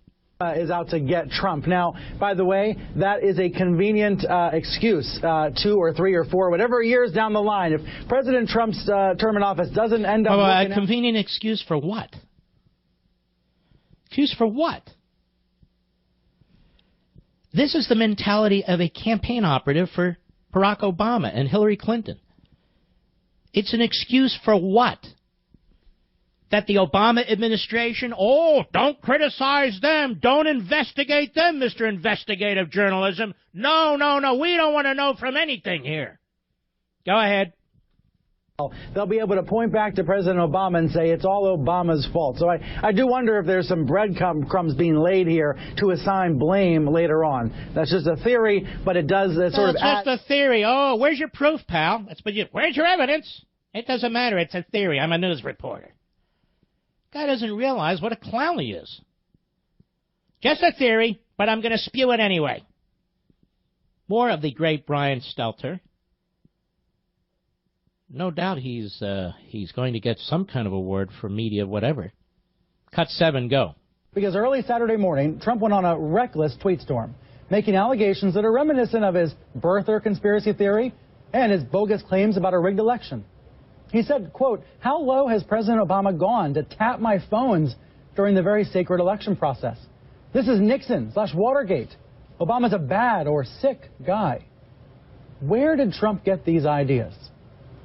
Is out to get Trump. Now, by the way, that is a convenient excuse 2 or 3 or 4, whatever years down the line. If President Trump's term in office doesn't end up... a convenient excuse for what? Excuse for what? This is the mentality of a campaign operative for Barack Obama and Hillary Clinton. It's an excuse for what? That the Obama administration, don't criticize them. Don't investigate them, Mr. Investigative Journalism. No. We don't want to know from anything here. Go ahead. They'll be able to point back to President Obama and say it's all Obama's fault. So I do wonder if there's some breadcrumbs being laid here to assign blame later on. That's just a theory, but it does sort of... It's just a theory. Oh, where's your proof, pal? Where's your evidence? It doesn't matter. It's a theory. I'm a news reporter. Guy doesn't realize what a clown he is. Just a theory, but I'm going to spew it anyway. More of the great Brian Stelter. No doubt he's going to get some kind of award for media, whatever. Cut 7, go. Because early Saturday morning, Trump went on a reckless tweet storm, making allegations that are reminiscent of his birther conspiracy theory and his bogus claims about a rigged election. He said, quote, "How low has President Obama gone to tap my phones during the very sacred election process? This is Nixon/Watergate. Obama's a bad or sick guy." Where did Trump get these ideas?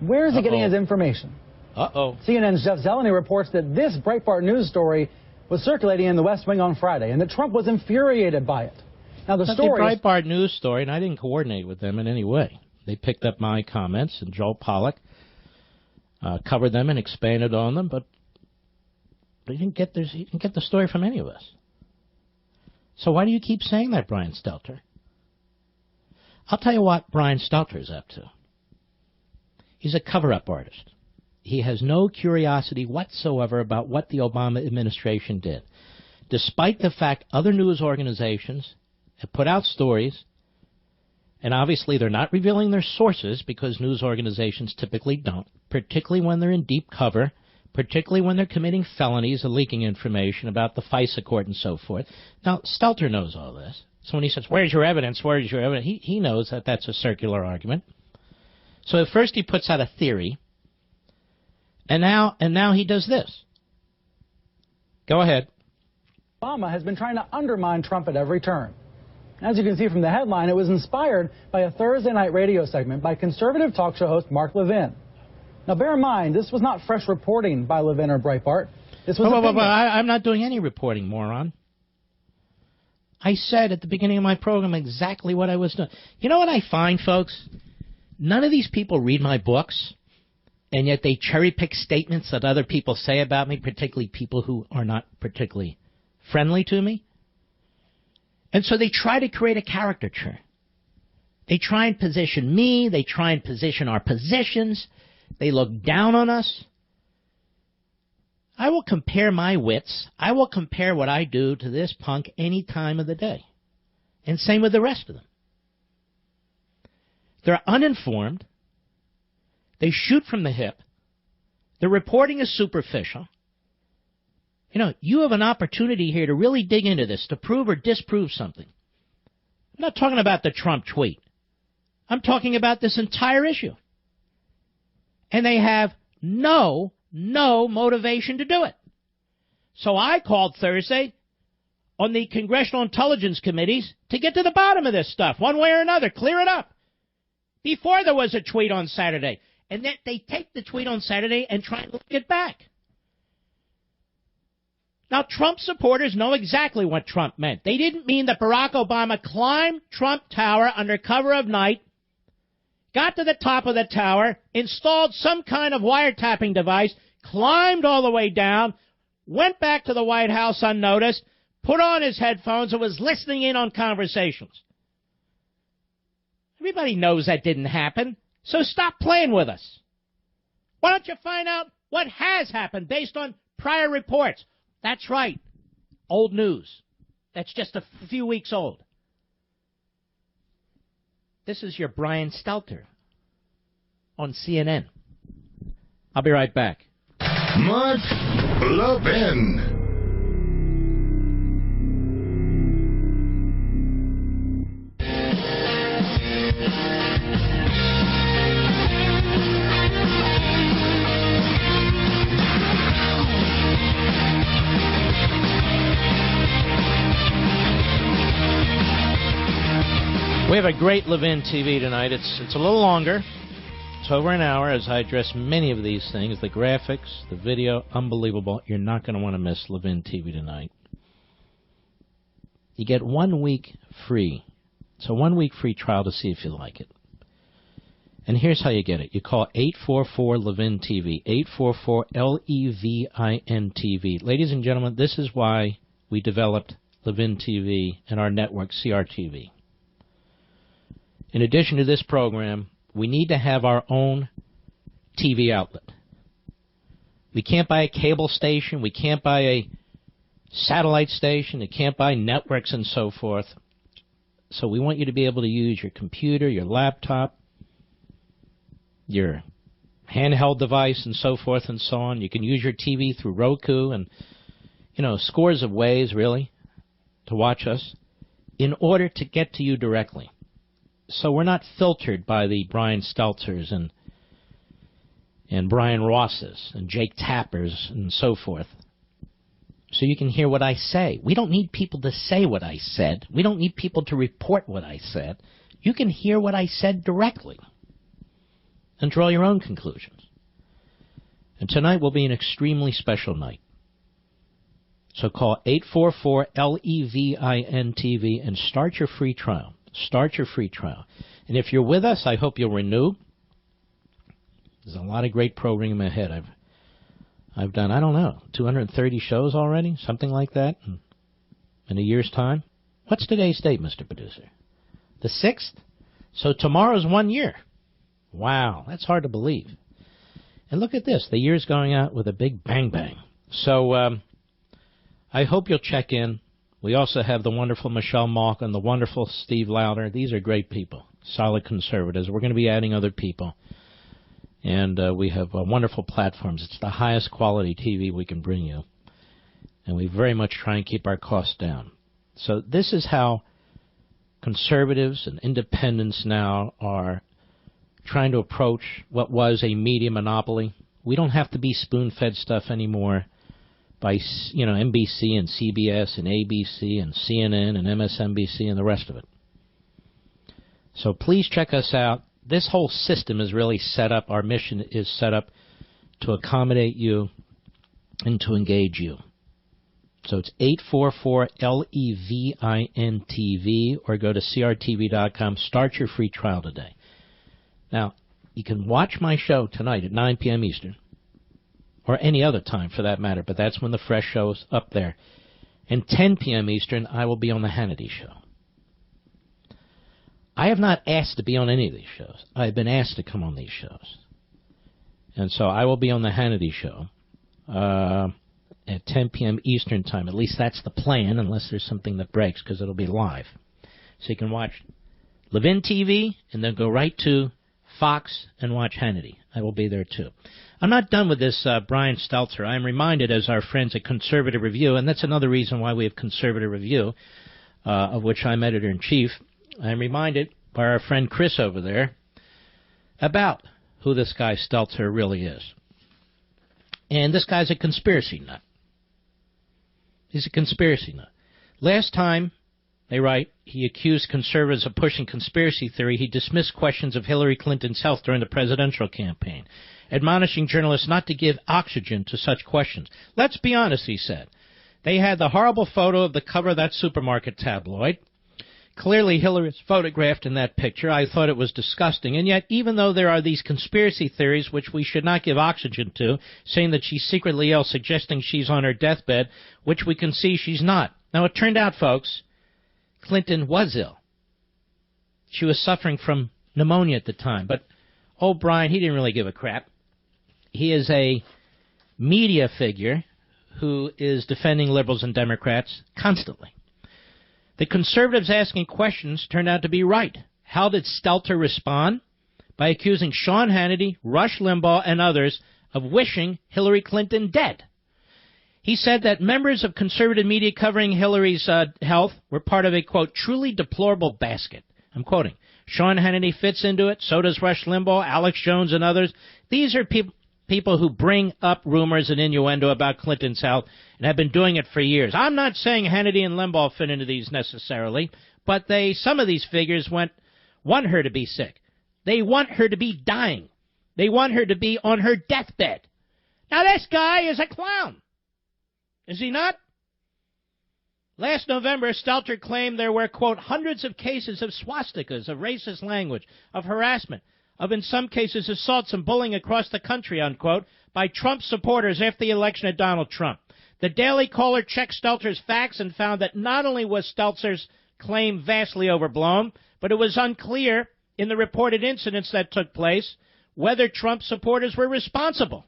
Where is he getting his information? CNN's Jeff Zeleny reports that this Breitbart news story was circulating in the West Wing on Friday and that Trump was infuriated by it. Now, the story... The Breitbart news story, and I didn't coordinate with them in any way. They picked up my comments, and Joel Pollack covered them and expanded on them, but he didn't get the story from any of us. So why do you keep saying that, Brian Stelter? I'll tell you what Brian Stelter is up to. He's a cover-up artist. He has no curiosity whatsoever about what the Obama administration did, despite the fact other news organizations have put out stories, and obviously they're not revealing their sources because news organizations typically don't, particularly when they're in deep cover, particularly when they're committing felonies or leaking information about the FISA court and so forth. Now, Stelter knows all this. So when he says, where's your evidence, where's your evidence, he knows that that's a circular argument. So at first he puts out a theory, and now he does this. Go ahead. Obama has been trying to undermine Trump at every turn. As you can see from the headline, it was inspired by a Thursday night radio segment by conservative talk show host Mark Levin. Now, bear in mind, this was not fresh reporting by Levin or Breitbart. This was I'm not doing any reporting, moron. I said at the beginning of my program exactly what I was doing. You know what I find, folks? None of these people read my books, and yet they cherry-pick statements that other people say about me, particularly people who are not particularly friendly to me. And so they try to create a caricature. They try and position me. They try and position our positions. They look down on us. I will compare my wits. I will compare what I do to this punk any time of the day. And same with the rest of them. They're uninformed. They shoot from the hip. Their reporting is superficial. You know, you have an opportunity here to really dig into this, to prove or disprove something. I'm not talking about the Trump tweet. I'm talking about this entire issue. And they have no motivation to do it. So I called Thursday on the Congressional Intelligence Committees to get to the bottom of this stuff, one way or another, clear it up. Before there was a tweet on Saturday. And then they take the tweet on Saturday and try and look it back. Now, Trump supporters know exactly what Trump meant. They didn't mean that Barack Obama climbed Trump Tower under cover of night, got to the top of the tower, installed some kind of wiretapping device, climbed all the way down, went back to the White House unnoticed, put on his headphones, and was listening in on conversations. Everybody knows that didn't happen, so stop playing with us. Why don't you find out what has happened based on prior reports? That's right. Old news. That's just a few weeks old. This is your Brian Stelter on CNN. I'll be right back. Mark Levin. We have a great Levin TV tonight. It's a little longer. It's over an hour as I address many of these things. The graphics, the video, unbelievable. You're not going to want to miss Levin TV tonight. You get 1 week free. It's a 1 week free trial to see if you like it. And here's how you get it. You call 844-LEVIN-TV, 844-LEVIN-TV. Ladies and gentlemen, this is why we developed Levin TV and our network, CRTV. In addition to this program, we need to have our own TV outlet. We can't buy a cable station. We can't buy a satellite station. We can't buy networks and so forth. So we want you to be able to use your computer, your laptop, your handheld device, and so forth and so on. You can use your TV through Roku, and scores of ways, really, to watch us in order to get to you directly. So we're not filtered by the Brian Stelzers and Brian Rosses and Jake Tappers and so forth. So you can hear what I say. We don't need people to say what I said. We don't need people to report what I said. You can hear what I said directly and draw your own conclusions. And tonight will be an extremely special night. So call 844-LEVIN-TV and start your free trial. Start your free trial. And if you're with us, I hope you'll renew. There's a lot of great programming ahead. I've done, 230 shows already, something like that, in a year's time. What's today's date, Mr. Producer? The 6th? So tomorrow's 1 year. Wow, that's hard to believe. And look at this. The year's going out with a big bang bang. So I hope you'll check in. We also have the wonderful Michelle Malk and the wonderful Steve Lauder. These are great people, solid conservatives. We're going to be adding other people. And we have wonderful platforms. It's the highest quality TV we can bring you. And we very much try and keep our costs down. So this is how conservatives and independents now are trying to approach what was a media monopoly. We don't have to be spoon-fed stuff anymore by, NBC and CBS and ABC and CNN and MSNBC and the rest of it. So please check us out. This whole system is really set up, our mission is set up to accommodate you and to engage you. So it's 844-LEVIN-TV or go to crtv.com. Start your free trial today. Now, you can watch my show tonight at 9 p.m. Eastern, or any other time for that matter, but that's when the fresh show's up there. And 10 p.m. Eastern, I will be on the Hannity Show. I have not asked to be on any of these shows. I have been asked to come on these shows. And so I will be on the Hannity Show at 10 p.m. Eastern Time. At least that's the plan, unless there's something that breaks, because it'll be live. So you can watch Levin TV and then go right to Fox and watch Hannity. I will be there, too. I'm not done with this Brian Stelter. I'm reminded, as our friends at Conservative Review, and that's another reason why we have Conservative Review, of which I'm editor-in-chief, I'm reminded by our friend Chris over there about who this guy Stelter really is. And this guy's a conspiracy nut. He's a conspiracy nut. Last time, they write, he accused conservatives of pushing conspiracy theory. He dismissed questions of Hillary Clinton's health during the presidential campaign, admonishing journalists not to give oxygen to such questions. Let's be honest, he said. They had the horrible photo of the cover of that supermarket tabloid. Clearly, Hillary is photographed in that picture. I thought it was disgusting. And yet, even though there are these conspiracy theories which we should not give oxygen to, saying that she's secretly ill, suggesting she's on her deathbed, which we can see she's not. Now, it turned out, folks, Clinton was ill. She was suffering from pneumonia at the time. But O'Brien, he didn't really give a crap. He is a media figure who is defending liberals and Democrats constantly. The conservatives asking questions turned out to be right. How did Stelter respond? By accusing Sean Hannity, Rush Limbaugh, and others of wishing Hillary Clinton dead. He said that members of conservative media covering Hillary's health were part of a, quote, truly deplorable basket. I'm quoting. Sean Hannity fits into it, so does Rush Limbaugh, Alex Jones, and others. These are people who bring up rumors and innuendo about Clinton's health and have been doing it for years. I'm not saying Hannity and Limbaugh fit into these necessarily, but some of these figures want her to be sick. They want her to be dying. They want her to be on her deathbed. Now, this guy is a clown. Is he not? Last November, Stelter claimed there were, quote, hundreds of cases of swastikas, of racist language, of harassment, of, in some cases, assaults and bullying across the country, unquote, by Trump supporters after the election of Donald Trump. The Daily Caller checked Stelter's facts and found that not only was Stelter's claim vastly overblown, but it was unclear in the reported incidents that took place whether Trump supporters were responsible.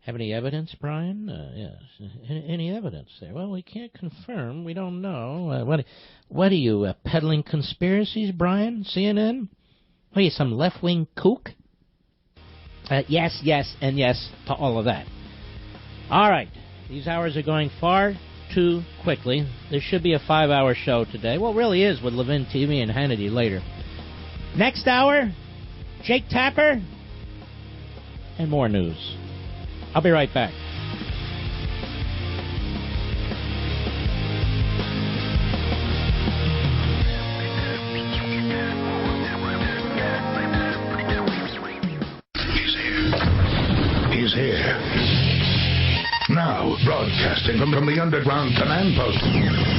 Have any evidence, Brian? Yes. Any evidence there? Well, we can't confirm. We don't know. What are you, peddling conspiracies, Brian? CNN? What are you, some left-wing kook? Yes, and yes to all of that. All right. These hours are going far too quickly. This should be a 5-hour show today. Well, it really is with Levin TV and Hannity later. Next hour, Jake Tapper and more news. I'll be right back. He's here. Now, broadcasting from the underground command post,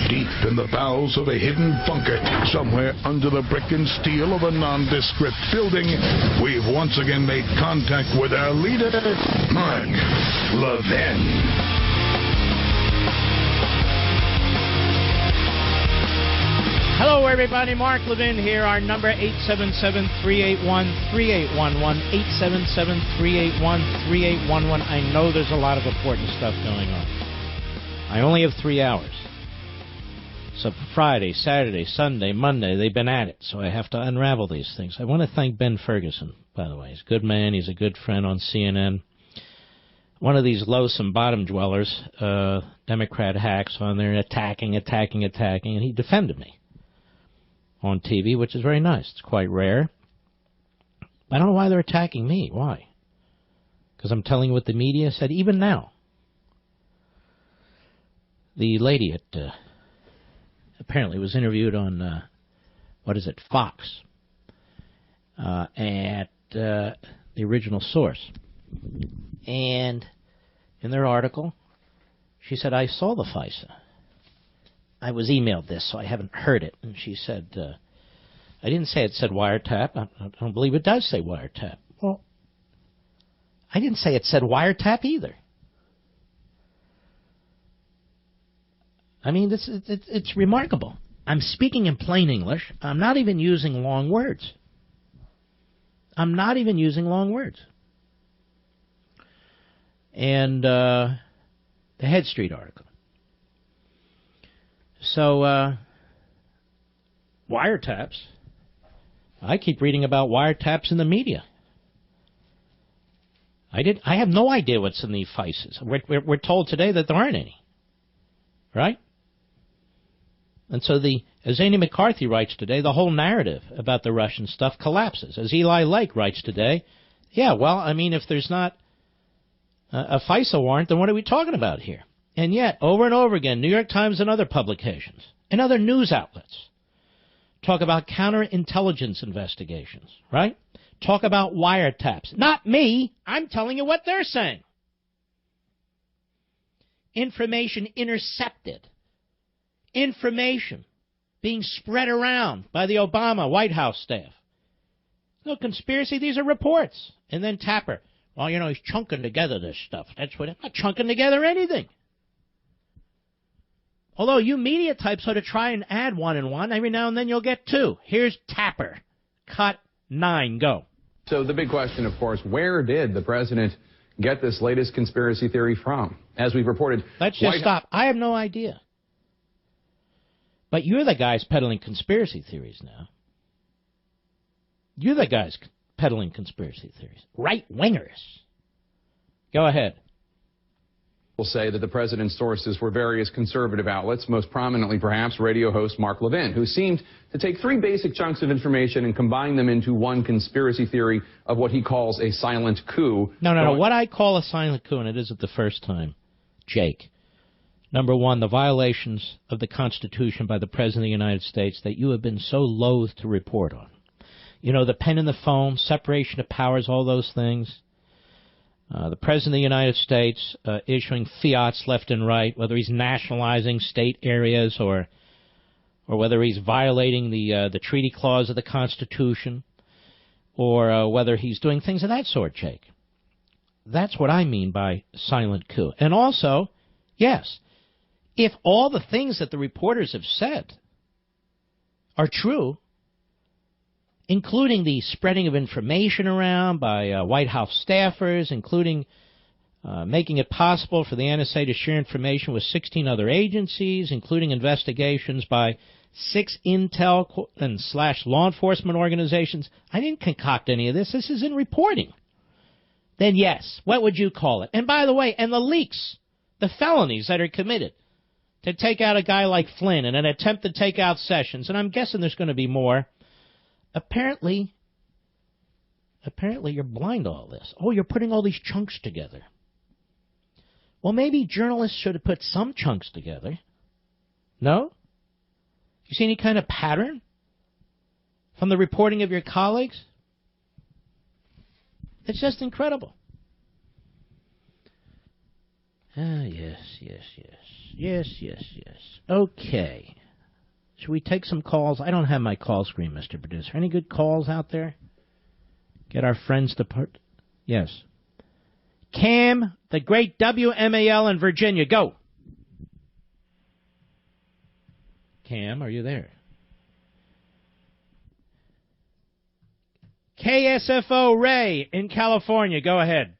deep in the bowels of a hidden bunker, somewhere under the brick and steel of a nondescript building, we've once again made contact with our leader, Mark Levin. Hello, everybody. Mark Levin here. Our number, 877-381-3811, 877-381-3811. I know there's a lot of important stuff going on. I only have 3 hours. So Friday, Saturday, Sunday, Monday, they've been at it, so I have to unravel these things. I want to thank Ben Ferguson, by the way. He's a good man. He's a good friend on CNN. One of these loathsome bottom dwellers, Democrat hacks on there, attacking, and he defended me on TV, which is very nice. It's quite rare. I don't know why they're attacking me. Why? Because I'm telling you what the media said, even now. The lady at apparently was interviewed on, Fox, at the original source. And in their article, she said, I saw the FISA. I was emailed this, so I haven't heard it. And she said, I didn't say it said wiretap. I don't believe it does say wiretap. Well, I didn't say it said wiretap either. I mean, it's remarkable. I'm speaking in plain English. I'm not even using long words. And the Head Street article. So, wiretaps. I keep reading about wiretaps in the media. I have no idea what's in the FISAs. We're told today that there aren't any. Right? And so as Andy McCarthy writes today, the whole narrative about the Russian stuff collapses. As Eli Lake writes today, yeah, well, I mean, if there's not a FISA warrant, then what are we talking about here? And yet, over and over again, New York Times and other publications and other news outlets talk about counterintelligence investigations, right? Talk about wiretaps. Not me. I'm telling you what they're saying. Information intercepted. Information being spread around by the Obama White House staff. No conspiracy. These are reports. And then Tapper. Well, you know, he's chunking together this stuff. That's what I'm not chunking together anything. Although you media types ought to try and add 1 and 1. Every now and then you'll get 2. Here's Tapper. Cut 9. Go. So the big question, of course, where did the president get this latest conspiracy theory from? As we've reported... Let's just stop. I have no idea. But you're the guys peddling conspiracy theories now. You're the guys peddling conspiracy theories. Right-wingers. Go ahead. Will say that the president's sources were various conservative outlets, most prominently perhaps radio host Mark Levin, who seemed to take 3 basic chunks of information and combine them into one conspiracy theory of what he calls a silent coup. No. What I call a silent coup, and it isn't the first time, Jake. Number 1, the violations of the Constitution by the President of the United States that you have been so loath to report on. You know, the pen and the phone, separation of powers, all those things. The President of the United States issuing fiats left and right, whether he's nationalizing state areas or whether he's violating the treaty clause of the Constitution, or whether he's doing things of that sort, Jake. That's what I mean by silent coup. And also, yes, if all the things that the reporters have said are true, including the spreading of information around by White House staffers, including making it possible for the NSA to share information with 16 other agencies, including investigations by 6 intel and / law enforcement organizations. I didn't concoct any of this. This is in reporting. Then yes, what would you call it? And by the way, and the leaks the felonies that are committed to take out a guy like Flynn and an attempt to take out Sessions, and I'm guessing there's going to be more. Apparently you're blind to all this. Oh, you're putting all these chunks together. Well, maybe journalists should have put some chunks together. No? You see any kind of pattern from the reporting of your colleagues? It's just incredible. Ah, yes. Okay. Should we take some calls? I don't have my call screen, Mr. Producer. Any good calls out there? Get our friends to put... Yes. Cam, the great WMAL in Virginia. Go. Cam, are you there? KSFO Ray in California. Go ahead.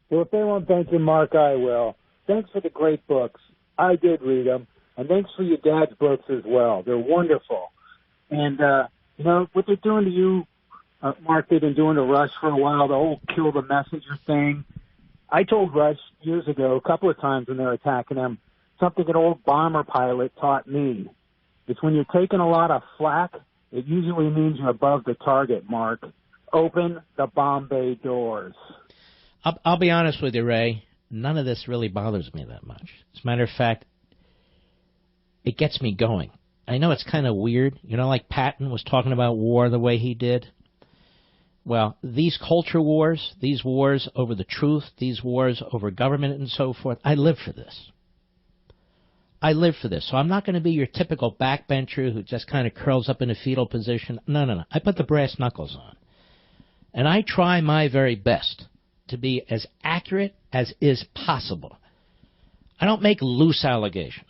Well, if they won't thank you, Mark, I will. Thanks for the great books. I did read them. And thanks for your dad's books as well. They're wonderful. And, what they're doing to you, Mark, they've been doing to Rush for a while, the whole kill the messenger thing. I told Rush years ago, a couple of times when they're attacking him, something an old bomber pilot taught me. It's when you're taking a lot of flak, it usually means you're above the target, Mark. Open the bomb bay doors. I'll be honest with you, Ray. None of this really bothers me that much. As a matter of fact, it gets me going. I know it's kind of weird. Like Patton was talking about war the way he did. Well, these culture wars, these wars over the truth, these wars over government and so forth, I live for this. So I'm not going to be your typical backbencher who just kind of curls up in a fetal position. No. I put the brass knuckles on. And I try my very best to be as accurate as is possible. I don't make loose allegations.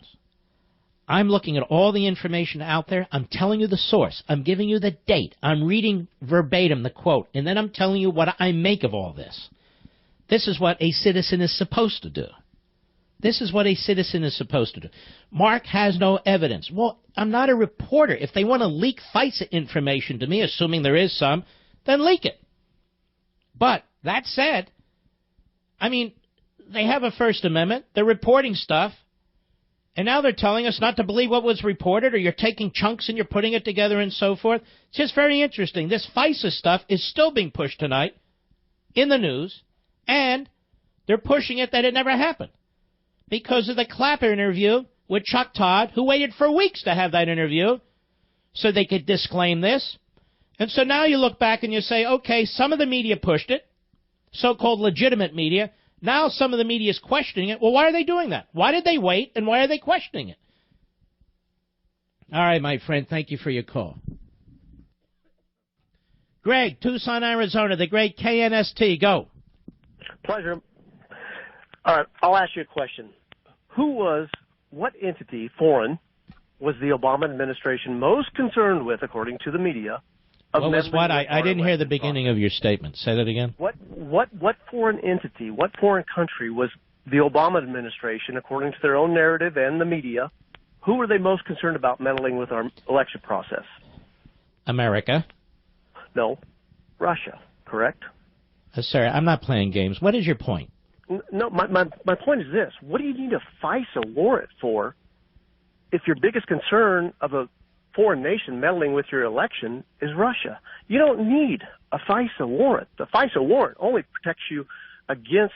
I'm looking at all the information out there. I'm telling you the source. I'm giving you the date. I'm reading verbatim the quote. And then I'm telling you what I make of all this. This is what a citizen is supposed to do. Mark has no evidence. Well, I'm not a reporter. If they want to leak FISA information to me, assuming there is some, then leak it. But that said, they have a First Amendment. They're reporting stuff. And now they're telling us not to believe what was reported, or you're taking chunks and you're putting it together and so forth. It's just very interesting. This FISA stuff is still being pushed tonight in the news, and they're pushing it that it never happened because of the Clapper interview with Chuck Todd, who waited for weeks to have that interview so they could disclaim this. And so now you look back and you say, okay, some of the media pushed it, so-called legitimate media. Now some of the media is questioning it. Well, why are they doing that? Why did they wait, and why are they questioning it? All right, my friend, thank you for your call. Greg, Tucson, Arizona, the great KNST. Go. Pleasure. All right, I'll ask you a question. What entity, foreign, was the Obama administration most concerned with, according to the media? I didn't hear the beginning of your statement. Say that again. What foreign entity, what foreign country was the Obama administration, according to their own narrative and the media, who were they most concerned about meddling with our election process? America. No, Russia, correct? Sir, I'm not playing games. What is your point? No, my point is this. What do you need a FISA warrant for if your biggest concern of a foreign nation meddling with your election is Russia? You don't need a FISA warrant. The FISA warrant only protects you against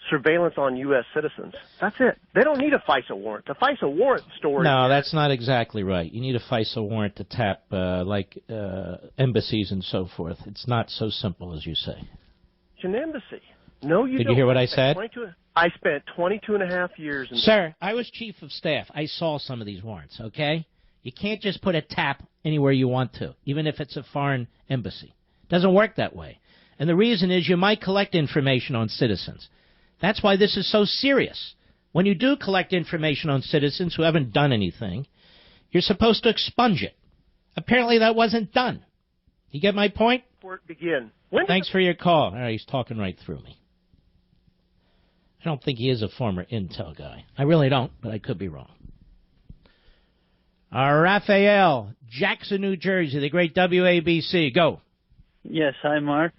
surveillance on U.S. citizens. That's it. They don't need a FISA warrant. The FISA warrant story... No, that's not exactly right. You need a FISA warrant to tap, embassies and so forth. It's not so simple as you say. It's an embassy. No, you don't. Did you hear what I said? I spent 22 and a half years in... Sir, I was chief of staff. I saw some of these warrants, okay? You can't just put a tap anywhere you want to, even if it's a foreign embassy. It doesn't work that way. And the reason is you might collect information on citizens. That's why this is so serious. When you do collect information on citizens who haven't done anything, you're supposed to expunge it. Apparently that wasn't done. You get my point? Before it begin. Thanks for your call. All right, he's talking right through me. I don't think he is a former intel guy. I really don't, but I could be wrong. Raphael, Jackson, New Jersey, the great WABC. Go. Yes, hi, Mark.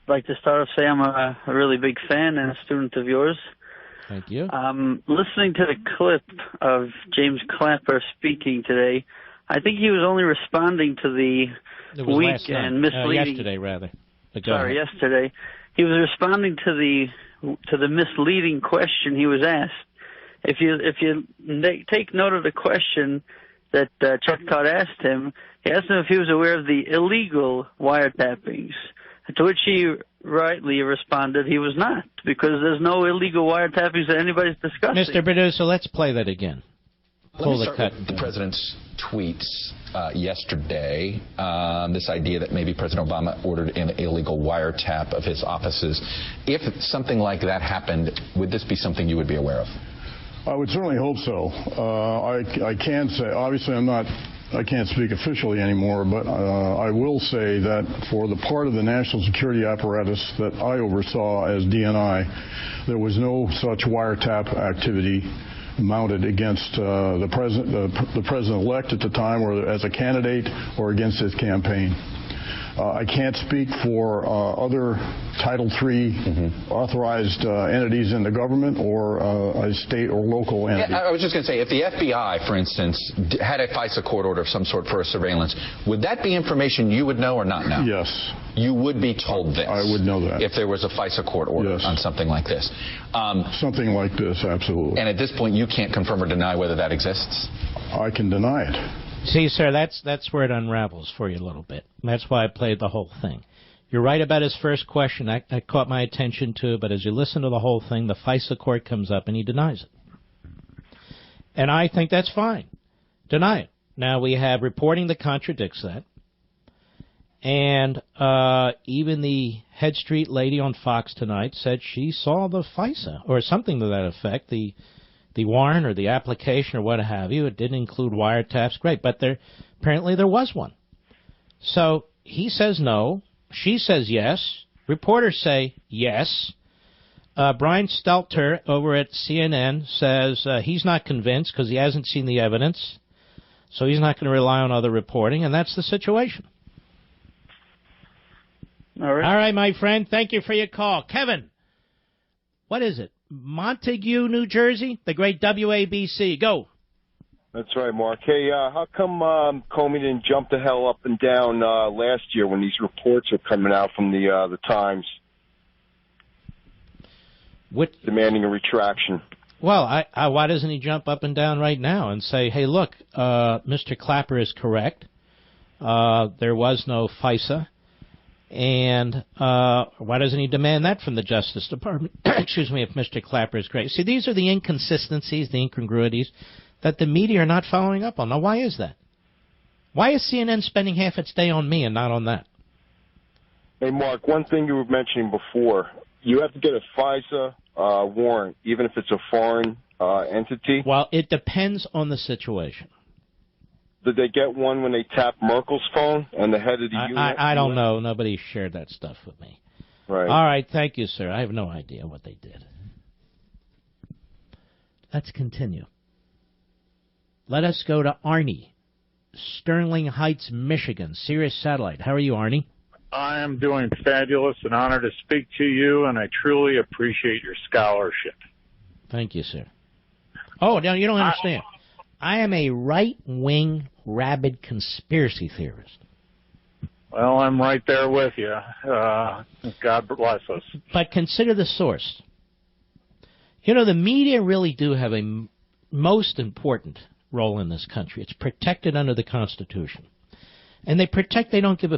I'd like to start off say I'm a really big fan and a student of yours. Thank you. Listening to the clip of James Clapper speaking today, I think he was only responding to the weak and misleading. Yesterday, rather. Yesterday. He was responding to the misleading question he was asked. If you take note of the question that Chuck Todd asked him, he asked him if he was aware of the illegal wiretappings, to which he rightly responded he was not, because there's no illegal wiretappings that anybody's discussing. Mr. Producer, let's play that again. Let me start with the president's tweets yesterday. This idea that maybe President Obama ordered an illegal wiretap of his offices. If something like that happened, would this be something you would be aware of? I would certainly hope so. I can say, obviously I can't speak officially anymore, but I will say that for the part of the national security apparatus that I oversaw as DNI, there was no such wiretap activity mounted against the president-elect at the time, or as a candidate, or against his campaign. I can't speak for other Title III authorized entities in the government or a state or local entity. Yeah, I was just going to say, if the FBI, for instance, had a FISA court order of some sort for a surveillance, would that be information you would know or not know? Yes. You would be told this? I would know that. If there was a FISA court order on something like this? Something like this, absolutely. And at this point, you can't confirm or deny whether that exists? I can deny it. See, sir, that's where it unravels for you a little bit. That's why I played the whole thing. You're right about his first question. I caught my attention, too, but as you listen to the whole thing, the FISA court comes up and he denies it. And I think that's fine. Deny it. Now, we have reporting that contradicts that. And even the Head Street lady on Fox tonight said she saw the FISA, or something to that effect, the warrant or the application or what have you. It didn't include wiretaps. Great, but apparently there was one. So he says no. She says yes. Reporters say yes. Brian Stelter over at CNN says he's not convinced because he hasn't seen the evidence. So he's not going to rely on other reporting, and that's the situation. All right. All right, my friend. Thank you for your call. Kevin, what is it? Montague, New Jersey, the great WABC. Go. That's right, Mark. Hey, how come Comey didn't jump the hell up and down last year when these reports are coming out from the Times demanding a retraction? Well, why doesn't he jump up and down right now and say, hey, look, Mr. Clapper is correct. There was no FISA. And why doesn't he demand that from the Justice Department? Excuse me, if Mr. Clapper is correct. See, these are the inconsistencies, the incongruities that the media are not following up on. Now, why is that? Why is CNN spending half its day on me and not on that? Hey, Mark, one thing you were mentioning before, you have to get a FISA warrant, even if it's a foreign entity. Well, it depends on the situation. Did they get one when they tapped Merkel's phone and the head of the UN? I don't know. Nobody shared that stuff with me. Right. All right. Thank you, sir. I have no idea what they did. Let's continue. Let us go to Arnie, Sterling Heights, Michigan, Sirius Satellite. How are you, Arnie? I am doing fabulous. An honor to speak to you, and I truly appreciate your scholarship. Thank you, sir. Oh, now you don't understand. I am a right-wing, rabid conspiracy theorist. Well, I'm right there with you. God bless us. But consider the source. You know, the media really do have a most important role in this country. It's protected under the Constitution. And they pretend they don't give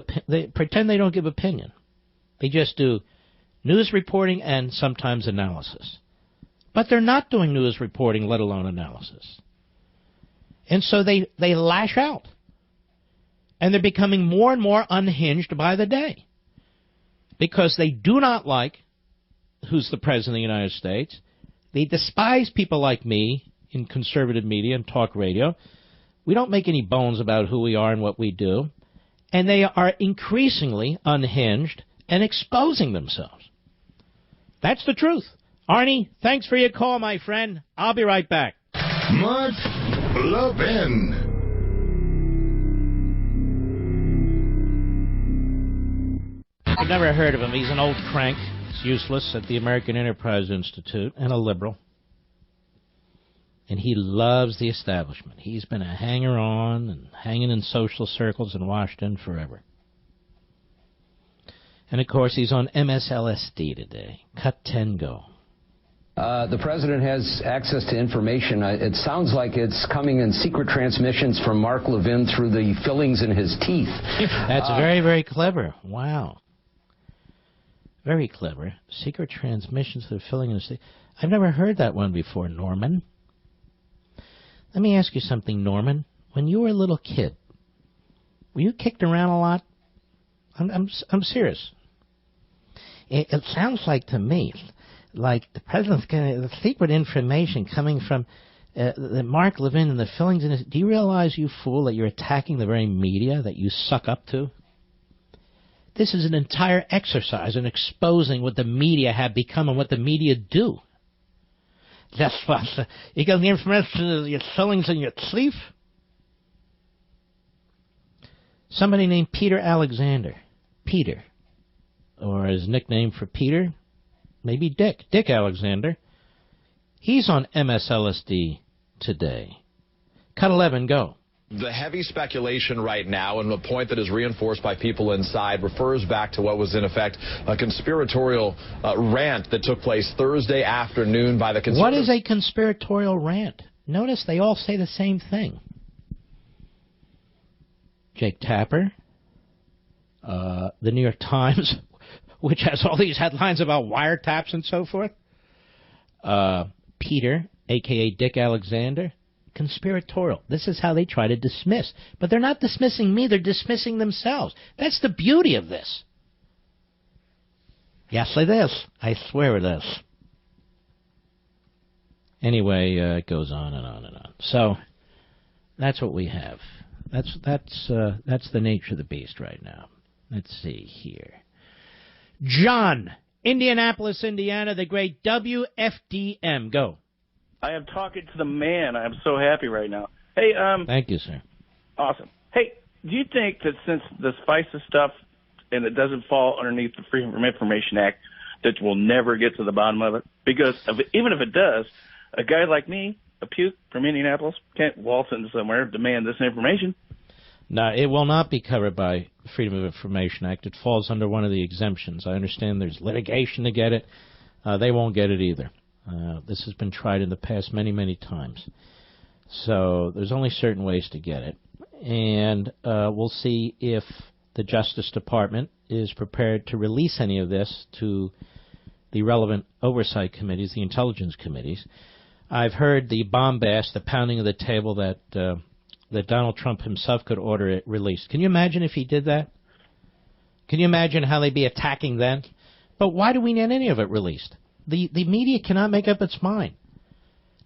opinion. They just do news reporting and sometimes analysis. But they're not doing news reporting, let alone analysis. And so they lash out. And they're becoming more and more unhinged by the day. Because they do not like who's the President of the United States. They despise people like me in conservative media and talk radio. We don't make any bones about who we are and what we do. And they are increasingly unhinged and exposing themselves. That's the truth. Arnie, thanks for your call, my friend. I'll be right back. Mark Levin. I've never heard of him. He's an old crank. He's useless at the American Enterprise Institute and a liberal. And he loves the establishment. He's been a hanger-on and hanging in social circles in Washington forever. And, of course, he's on MSLSD today. Cut 10, go. The president has access to information. It sounds like it's coming in secret transmissions from Mark Levin through the fillings in his teeth. That's very, very clever. Wow. Very clever. Secret transmissions through the filling in his teeth. I've never heard that one before, Norman. Let me ask you something, Norman. When you were a little kid, were you kicked around a lot? I'm serious. It sounds like to me, like the president's getting the secret information coming from the Mark Levin and the fillings in his... Do you realize, you fool, that you're attacking the very media that you suck up to? This is an entire exercise in exposing what the media have become and what the media do. That's what you got the information of your fillings in your teeth. Somebody named Peter Alexander. Peter. Or his nickname for Peter, maybe Dick. Dick Alexander. He's on MSLSD today. Cut 11, go. The heavy speculation right now, and the point that is reinforced by people inside, refers back to what was, in effect, a conspiratorial rant that took place Thursday afternoon by the conservative... What is a conspiratorial rant? Notice they all say the same thing. Jake Tapper, the New York Times, which has all these headlines about wiretaps and so forth. Peter, a.k.a. Dick Alexander. Conspiratorial. This is how they try to dismiss. But they're not dismissing me, they're dismissing themselves. That's the beauty of this. Yes, it is. I swear it is. Anyway, it goes on and on and on. So, that's what we have. That's the nature of the beast right now. Let's see here. John, Indianapolis, Indiana, the great WFDM. Go. I am talking to the man. I'm so happy right now. Hey, thank you, sir. Awesome. Hey, do you think that since this FISA stuff and it doesn't fall underneath the Freedom of Information Act, that we'll never get to the bottom of it? Because even if it does, a guy like me, a puke from Indianapolis, can't waltz into somewhere and demand this information. No, it will not be covered by the Freedom of Information Act. It falls under one of the exemptions. I understand there's litigation to get it. They won't get it either. This has been tried in the past many, many times. So there's only certain ways to get it. And we'll see if the Justice Department is prepared to release any of this to the relevant oversight committees, the intelligence committees. I've heard the bombast, the pounding of the table that Donald Trump himself could order it released. Can you imagine if he did that? Can you imagine how they'd be attacking then? But why do we need any of it released? The media cannot make up its mind.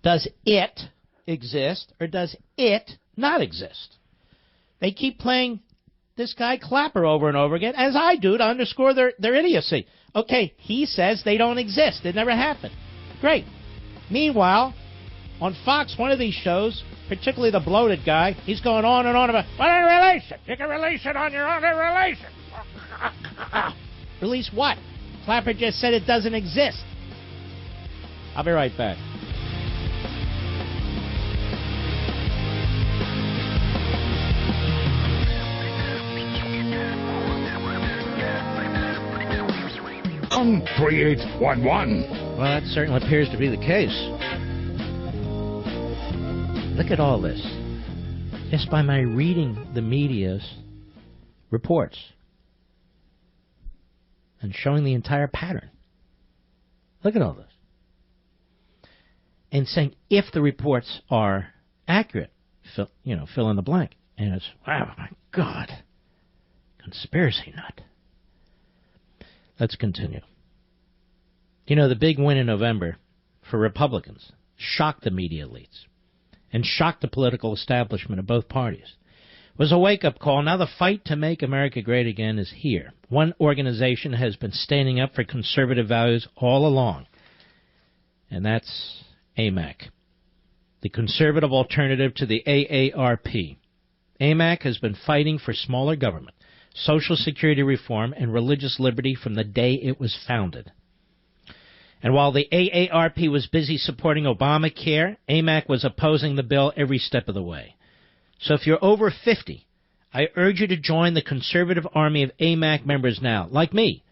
Does it exist or does it not exist? They keep playing this guy Clapper over and over again, as I do, to underscore their idiocy. Okay, he says they don't exist. It never happened. Great. Meanwhile, on Fox, one of these shows, particularly the bloated guy, he's going on and on about, what a relation? You can release it on your own relation. Release what? Clapper just said it doesn't exist. I'll be right back. On 3811. Well, that certainly appears to be the case. Look at all this. Just by my reading the media's reports and showing the entire pattern. Look at all this. And saying if the reports are accurate, fill in the blank. And it's, oh my God, conspiracy nut. Let's continue. You know, the big win in November for Republicans shocked the media elites and shocked the political establishment of both parties. It was a wake-up call. Now the fight to make America great again is here. One organization has been standing up for conservative values all along, and that's AMAC, the conservative alternative to the AARP. AMAC has been fighting for smaller government, Social Security reform, and religious liberty from the day it was founded. And while the AARP was busy supporting Obamacare, AMAC was opposing the bill every step of the way. So if you're over 50, I urge you to join the conservative army of AMAC members now, like me.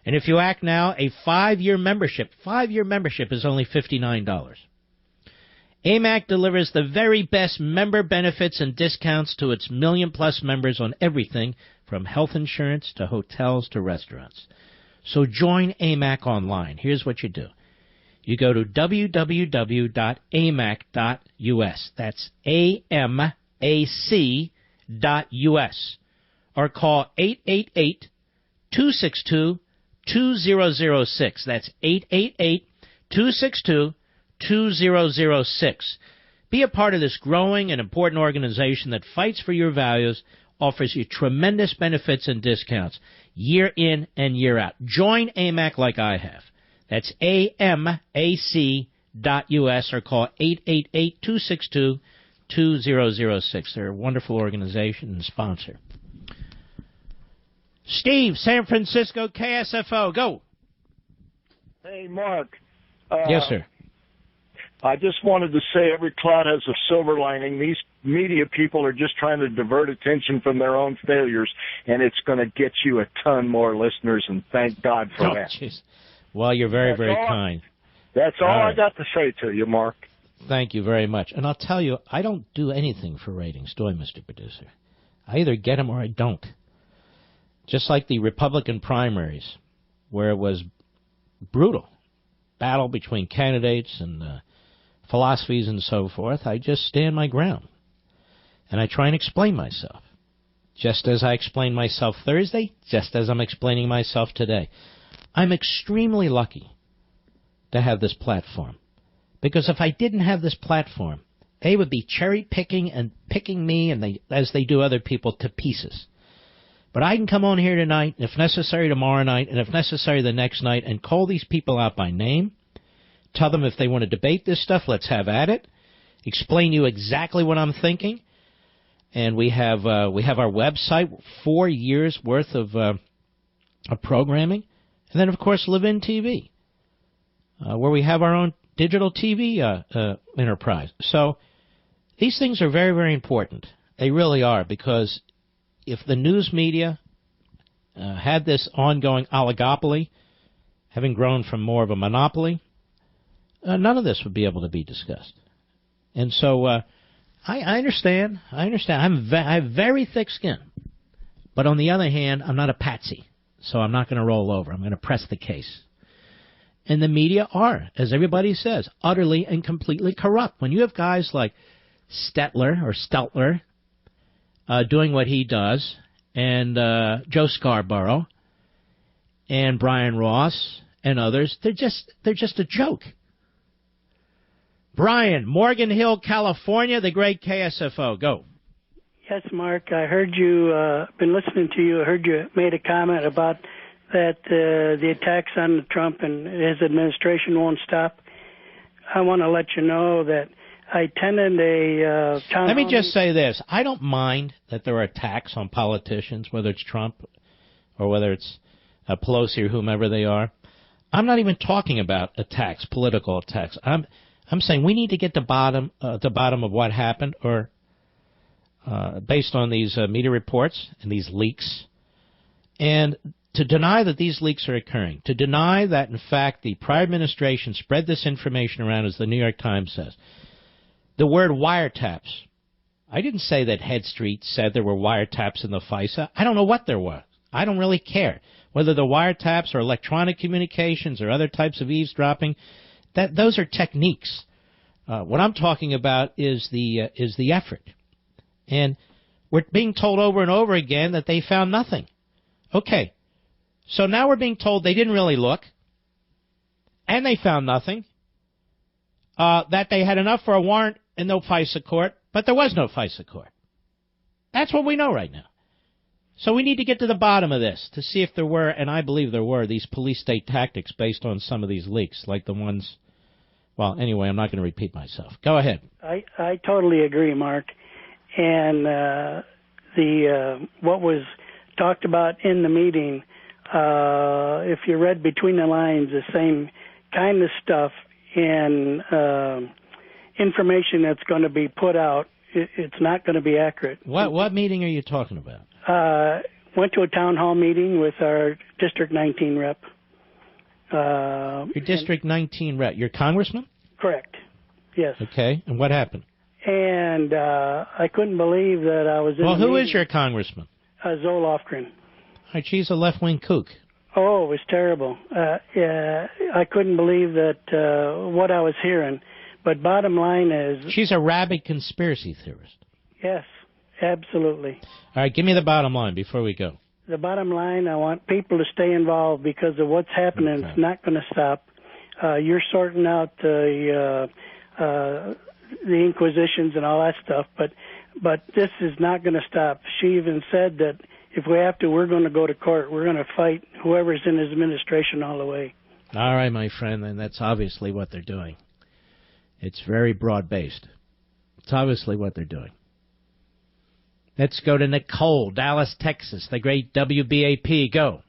And if you act now, a 5-year membership is only $59. AMAC delivers the very best member benefits and discounts to its million-plus members on everything from health insurance to hotels to restaurants. So join AMAC online. Here's what you do. You go to www.amac.us. That's AMAC.us. Or call 888-262-2006. That's 888-262-2006. Be a part of this growing and important organization that fights for your values, offers you tremendous benefits and discounts year in and year out. Join AMAC like I have. That's AMAC.us or call 888-262-2006. They're a wonderful organization and sponsor. Steve, San Francisco, KSFO, go. Hey, Mark. Yes, sir. I just wanted to say every cloud has a silver lining. These media people are just trying to divert attention from their own failures, and it's going to get you a ton more listeners, and thank God for that. Geez. Well, you're very, very kind. That's all I got to say to you, Mark. Thank you very much. And I'll tell you, I don't do anything for ratings, do I, Mr. Producer? I either get them or I don't. Just like the Republican primaries, where it was brutal battle between candidates and philosophies and so forth, I just stand my ground. And I try and explain myself. Just as I explained myself Thursday, just as I'm explaining myself today. I'm extremely lucky to have this platform. Because if I didn't have this platform, they would be cherry-picking and picking me, and as they do other people, to pieces. But I can come on here tonight, and if necessary tomorrow night, and if necessary the next night, and call these people out by name, tell them if they want to debate this stuff, let's have at it, explain to you exactly what I'm thinking. And we have our website, 4 years' worth of programming. And then, of course, Levin TV, where we have our own digital TV enterprise. So these things are very, very important. They really are, because if the news media had this ongoing oligopoly, having grown from more of a monopoly, none of this would be able to be discussed. And so I understand. I have very thick skin. But on the other hand, I'm not a patsy. So I'm not going to roll over. I'm going to press the case. And the media are, as everybody says, utterly and completely corrupt. When you have guys like Steltler doing what he does, and Joe Scarborough, and Brian Ross, and others, they're just a joke. Brian, Morgan Hill, California, the great KSFO. Go. Yes, Mark, I heard you, been listening to you, I heard you made a comment about that the attacks on Trump and his administration won't stop. I want to let you know that I attended a town. Let me just say this. I don't mind that there are attacks on politicians, whether it's Trump or whether it's Pelosi or whomever they are. I'm not even talking about attacks, political attacks. I'm saying we need to get to the bottom of what happened, or based on these media reports and these leaks, and to deny that these leaks are occurring, to deny that, in fact, the prior administration spread this information around, as the New York Times says. The word wiretaps. I didn't say that Head Street said there were wiretaps in the FISA. I don't know what there were. I don't really care. Whether the wiretaps or electronic communications or other types of eavesdropping, those are techniques. What I'm talking about is the effort. And we're being told over and over again that they found nothing. Okay. So now we're being told they didn't really look, and they found nothing, that they had enough for a warrant in no FISA court, but there was no FISA court. That's what we know right now. So we need to get to the bottom of this to see if there were, and I believe there were, these police state tactics based on some of these leaks, like the ones, well, anyway, I'm not going to repeat myself. Go ahead. I totally agree, Mark. And what was talked about in the meeting, if you read between the lines, the same kind of stuff and information that's going to be put out, it's not going to be accurate. What meeting are you talking about? Went to a town hall meeting with our District 19 rep. Your District 19 rep, your congressman? Correct. Yes. Okay, and what happened? And I couldn't believe that I was in Well, the who meeting. is your congressman? Zoe Lofgren. She's a left-wing kook. Oh, it was terrible. Yeah, I couldn't believe that what I was hearing. But bottom line is... She's a rabid conspiracy theorist. Yes, absolutely. All right, give me the bottom line before we go. The bottom line, I want people to stay involved because of what's happening. Okay. It's not going to stop. You're sorting out the inquisitions and all that stuff, but this is not going to stop. She even said that if we have to, we're going to go to court. We're going to fight whoever's in his administration all the way. All right, my friend, then that's obviously what they're doing. It's very broad-based. It's obviously what they're doing. Let's go to Nicole, Dallas, Texas, the great WBAP. Go.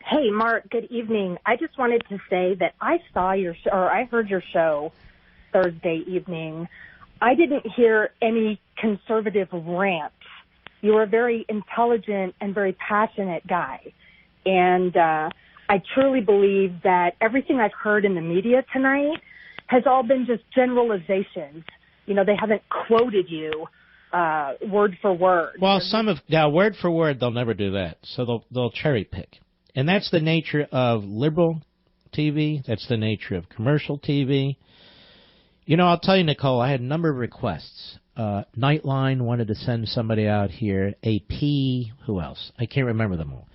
Hey, Mark, good evening. I just wanted to say that I saw your show, or I heard your show Thursday evening. I didn't hear any conservative rants. You were a very intelligent and very passionate guy. And I truly believe that everything I've heard in the media tonight has all been just generalizations. You know, they haven't quoted you word for word. Well, word for word, they'll never do that. So they'll cherry pick. And that's the nature of liberal TV. That's the nature of commercial TV. You know, I'll tell you, Nicole, I had a number of requests. Nightline wanted to send somebody out here. AP, who else? I can't remember them all.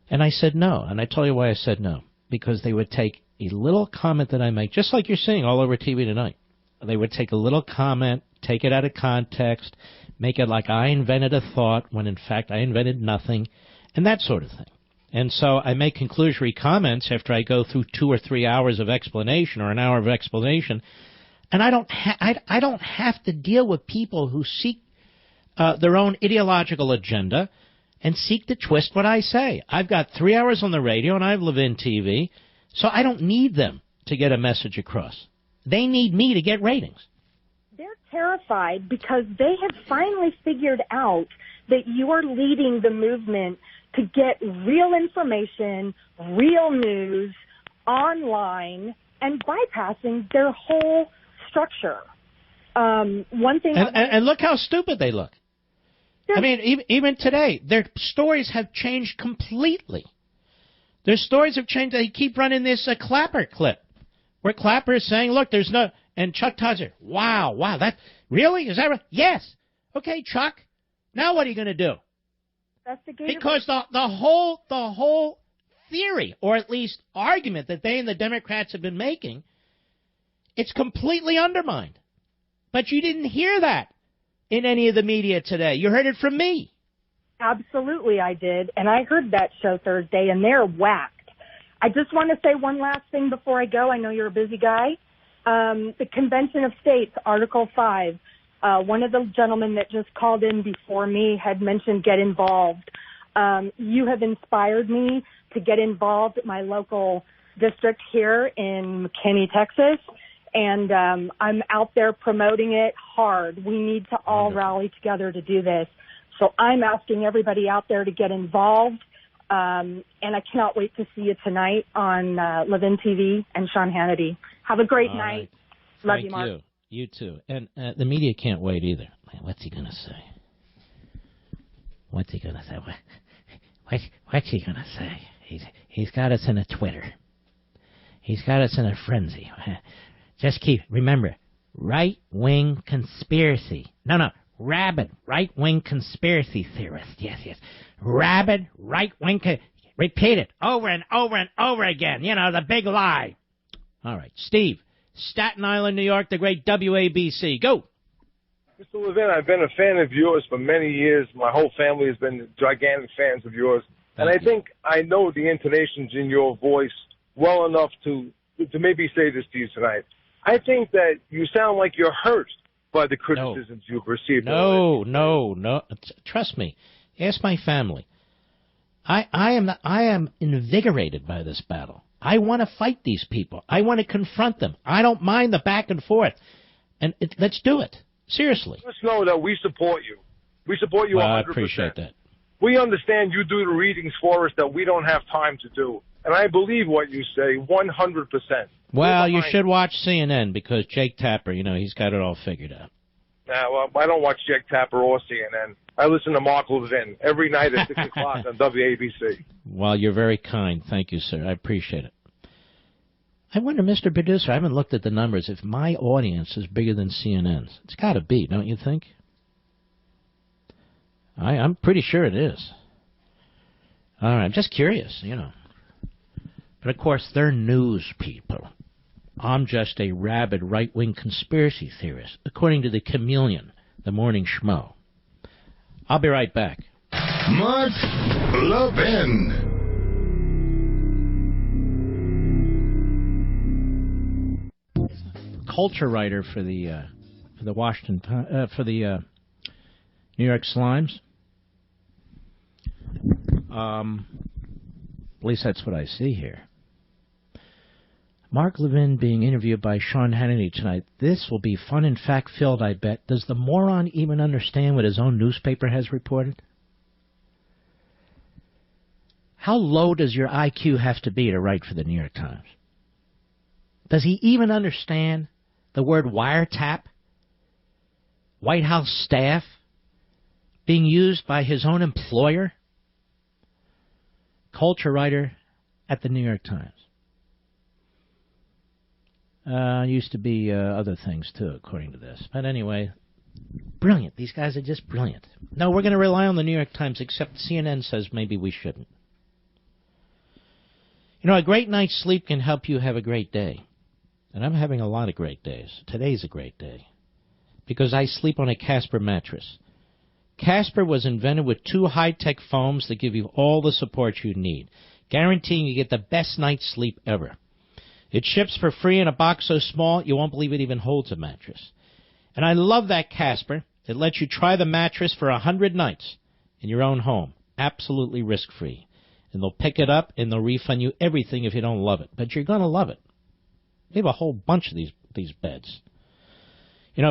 And I said no. And I tell you why I said no. Because they would take a little comment that I make, just like you're seeing all over TV tonight. They would take a little comment, take it out of context, make it like I invented a thought when in fact I invented nothing, and that sort of thing. And so I make conclusory comments after I go through 2 or 3 hours of explanation or an hour of explanation, and I don't have to deal with people who seek their own ideological agenda and seek to twist what I say. I've got 3 hours on the radio and I have Levin TV, so I don't need them to get a message across. They need me to get ratings. They're terrified because they have finally figured out that you are leading the movement to get real information, real news, online, and bypassing their whole structure. One thing... And look how stupid they look. I mean, even today, their stories have changed completely. Their stories have changed. They keep running this Clapper clip, where Clapper is saying, look, there's no... And Chuck Todd said, wow, that... Really? Is that right? Yes. Okay, Chuck. Now what are you going to do? Because the whole theory, or at least argument that they and the Democrats have been making, it's completely undermined. But you didn't hear that in any of the media today. You heard it from me. Absolutely, I did. And I heard that show Thursday, and they're whacked. I just want to say one last thing before I go. I know you're a busy guy. The Convention of States, Article 5, one of the gentlemen that just called in before me had mentioned get involved. You have inspired me to get involved at my local district here in McKinney, Texas, and I'm out there promoting it hard. We need to all rally together to do this. So I'm asking everybody out there to get involved, and I cannot wait to see you tonight on Levin TV and Sean Hannity. Have a great night. Right. Love you, Mark. You too. And the media can't wait either. What's he going to say? What's he going to say? What's he going to say? He's got us in a Twitter. He's got us in a frenzy. Just remember, right-wing conspiracy. No, rabid right-wing conspiracy theorist. Yes. Rabid right-wing. Repeat it over and over and over again. You know, the big lie. All right, Steve, Staten Island, New York, the great WABC. Go. Mr. Levin, I've been a fan of yours for many years. My whole family has been gigantic fans of yours. And I think I know the intonations in your voice well enough to maybe say this to you tonight. I think that you sound like you're hurt by the criticisms you've received. No. Trust me. Ask my family. I am invigorated by this battle. I want to fight these people. I want to confront them. I don't mind the back and forth. And let's do it. Seriously. Just know that we support you. We support you 100%. I appreciate that. We understand you do the readings for us that we don't have time to do. And I believe what you say 100%. Well, you should watch CNN because Jake Tapper, he's got it all figured out. Well, I don't watch Jake Tapper or CNN. I listen to Mark Levin every night at 6 o'clock on WABC. Well, you're very kind. Thank you, sir. I appreciate it. I wonder, Mr. Producer, I haven't looked at the numbers, if my audience is bigger than CNN's. It's got to be, don't you think? I'm pretty sure it is. All right, I'm just curious, But, of course, they're news people. I'm just a rabid right-wing conspiracy theorist, according to the Chameleon, the morning schmo. I'll be right back. Mark Levin. Culture writer for the Washington for the New York Slimes. At least that's what I see here. Mark Levin being interviewed by Sean Hannity tonight. This will be fun and fact-filled, I bet. Does the moron even understand what his own newspaper has reported? How low does your IQ have to be to write for the New York Times? Does he even understand the word wiretap, White House staff, being used by his own employer? Culture writer at the New York Times. Used to be other things, too, according to this. But anyway, brilliant. These guys are just brilliant. No, we're going to rely on the New York Times, except CNN says maybe we shouldn't. A great night's sleep can help you have a great day. And I'm having a lot of great days. Today's a great day. Because I sleep on a Casper mattress. Casper was invented with 2 high-tech foams that give you all the support you need, guaranteeing you get the best night's sleep ever. It ships for free in a box so small you won't believe it even holds a mattress. And I love that Casper. It lets you try the mattress for 100 nights in your own home, absolutely risk-free. And they'll pick it up and they'll refund you everything if you don't love it. But you're going to love it. We have a whole bunch of these beds.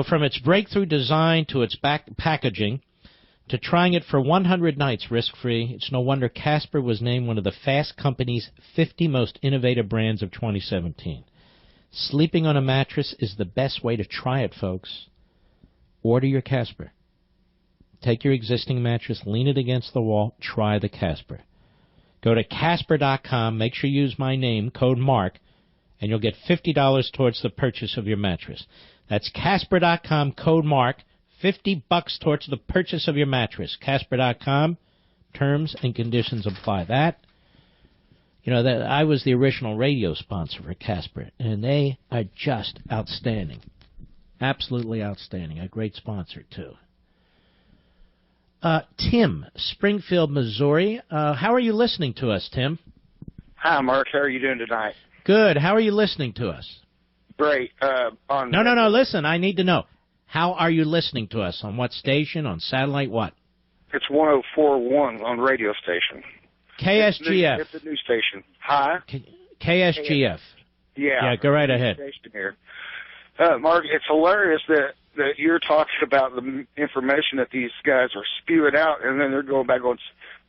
From its breakthrough design to its packaging, to trying it for 100 nights risk-free, it's no wonder Casper was named one of the Fast Company's 50 most innovative brands of 2017. Sleeping on a mattress is the best way to try it, folks. Order your Casper. Take your existing mattress, lean it against the wall, try the Casper. Go to Casper.com, make sure you use my name, code MARK, and you'll get $50 towards the purchase of your mattress. That's Casper.com, code MARK. $50 towards the purchase of your mattress. Casper.com. Terms and conditions apply. That I was the original radio sponsor for Casper, and they are just outstanding. Absolutely outstanding. A great sponsor, too. Tim, Springfield, Missouri. How are you listening to us, Tim? Hi, Mark. How are you doing tonight? Good. How are you listening to us? Great. No. Listen, I need to know. How are you listening to us? On what station? On satellite? What? It's 104.1 on radio station. KSGF. It's a news station. Hi? KSGF. Yeah, go right ahead. Station here. Mark, it's hilarious that you're talking about the information that these guys are spewing out, and then they're going back going,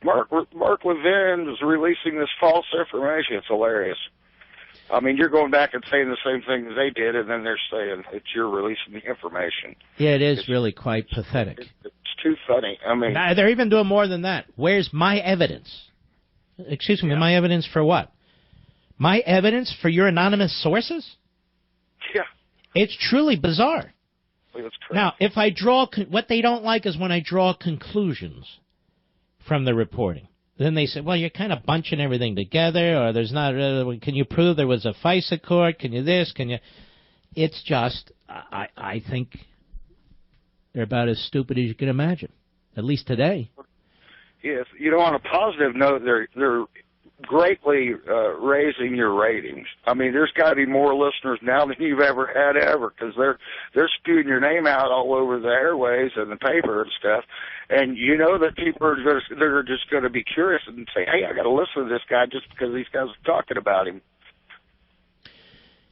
Mark Levin is releasing this false information. It's hilarious. I mean, you're going back and saying the same thing that they did, and then they're saying that you're releasing the information. Yeah, it's really quite pathetic. It's too funny. I mean, they're even doing more than that. Where's my evidence? Excuse me, my evidence for what? My evidence for your anonymous sources? Yeah. It's truly bizarre. That's correct. Now, if I draw, what they don't like is when I draw conclusions from the reporting. Then they say, well, you're kind of bunching everything together, or there's not, can you prove there was a FISA court? Can you this? Can you? It's just, I think they're about as stupid as you can imagine, at least today. Yes. On a positive note, they're greatly raising your ratings. I mean, there's got to be more listeners now than you've ever had because they're spewing your name out all over the airways and the paper and stuff. And you know that people they're just going to be curious and say, hey, I got to listen to this guy just because these guys are talking about him.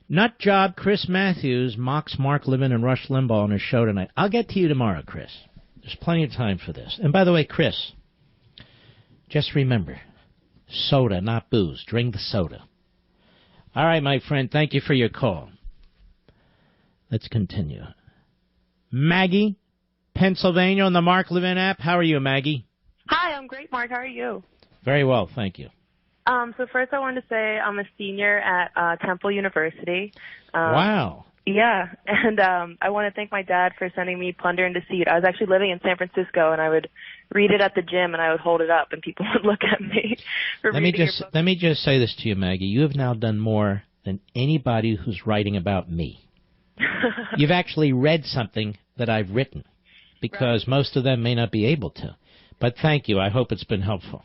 Nut job Chris Matthews mocks Mark Levin and Rush Limbaugh on his show tonight. I'll get to you tomorrow, Chris. There's plenty of time for this. And by the way, Chris, just remember, soda, not booze. Drink the soda. All right, my friend, thank you for your call. Let's continue. Maggie, Pennsylvania on the Mark Levin app. How are you, Maggie? Hi, I'm great, Mark. How are you? Very well, thank you. So first I wanted to say I'm a senior at Temple University. Wow. Yeah, and I want to thank my dad for sending me Plunder and Deceit. I was actually living in San Francisco, and I would read it at the gym, and I would hold it up, and people would look at me for Let me just say this to you, Maggie. You have now done more than anybody who's writing about me. You've actually read something that I've written, because most of them may not be able to. But thank you. I hope it's been helpful.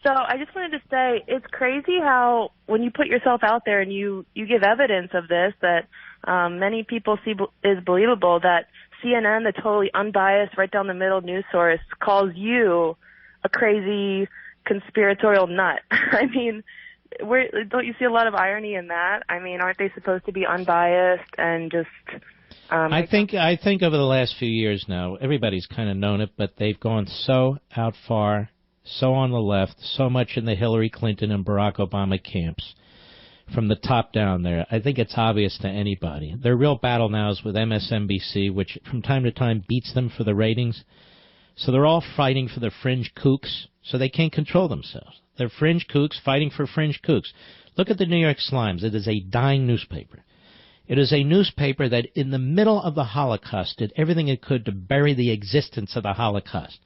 So I just wanted to say it's crazy how when you put yourself out there and you give evidence of this that many people see is believable, that CNN, the totally unbiased, right down the middle news source, calls you a crazy conspiratorial nut. I mean, don't you see a lot of irony in that? I mean, aren't they supposed to be unbiased and just... I think over the last few years now, everybody's kind of known it, but they've gone so out far, so on the left, so much in the Hillary Clinton and Barack Obama camps, from the top down there. I think it's obvious to anybody. Their real battle now is with MSNBC, which from time to time beats them for the ratings. So they're all fighting for the fringe kooks, so they can't control themselves. They're fringe kooks fighting for fringe kooks. Look at the New York Slimes. It is a dying newspaper. It is a newspaper that in the middle of the Holocaust did everything it could to bury the existence of the Holocaust.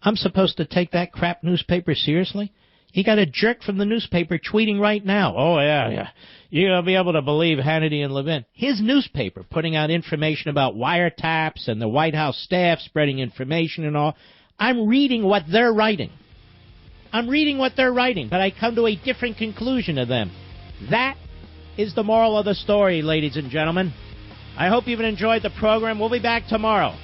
I'm supposed to take that crap newspaper seriously? You got a jerk from the newspaper tweeting right now. Oh, yeah. You're going to be able to believe Hannity and Levin. His newspaper putting out information about wiretaps and the White House staff spreading information and all. I'm reading what they're writing. But I come to a different conclusion to them. That is the moral of the story, ladies and gentlemen. I hope you've enjoyed the program. We'll be back tomorrow.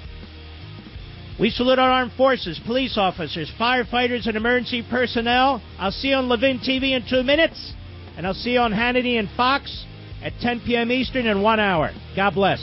We salute our armed forces, police officers, firefighters, and emergency personnel. I'll see you on Levin TV in 2 minutes, and I'll see you on Hannity and Fox at 10 p.m. Eastern in 1 hour. God bless.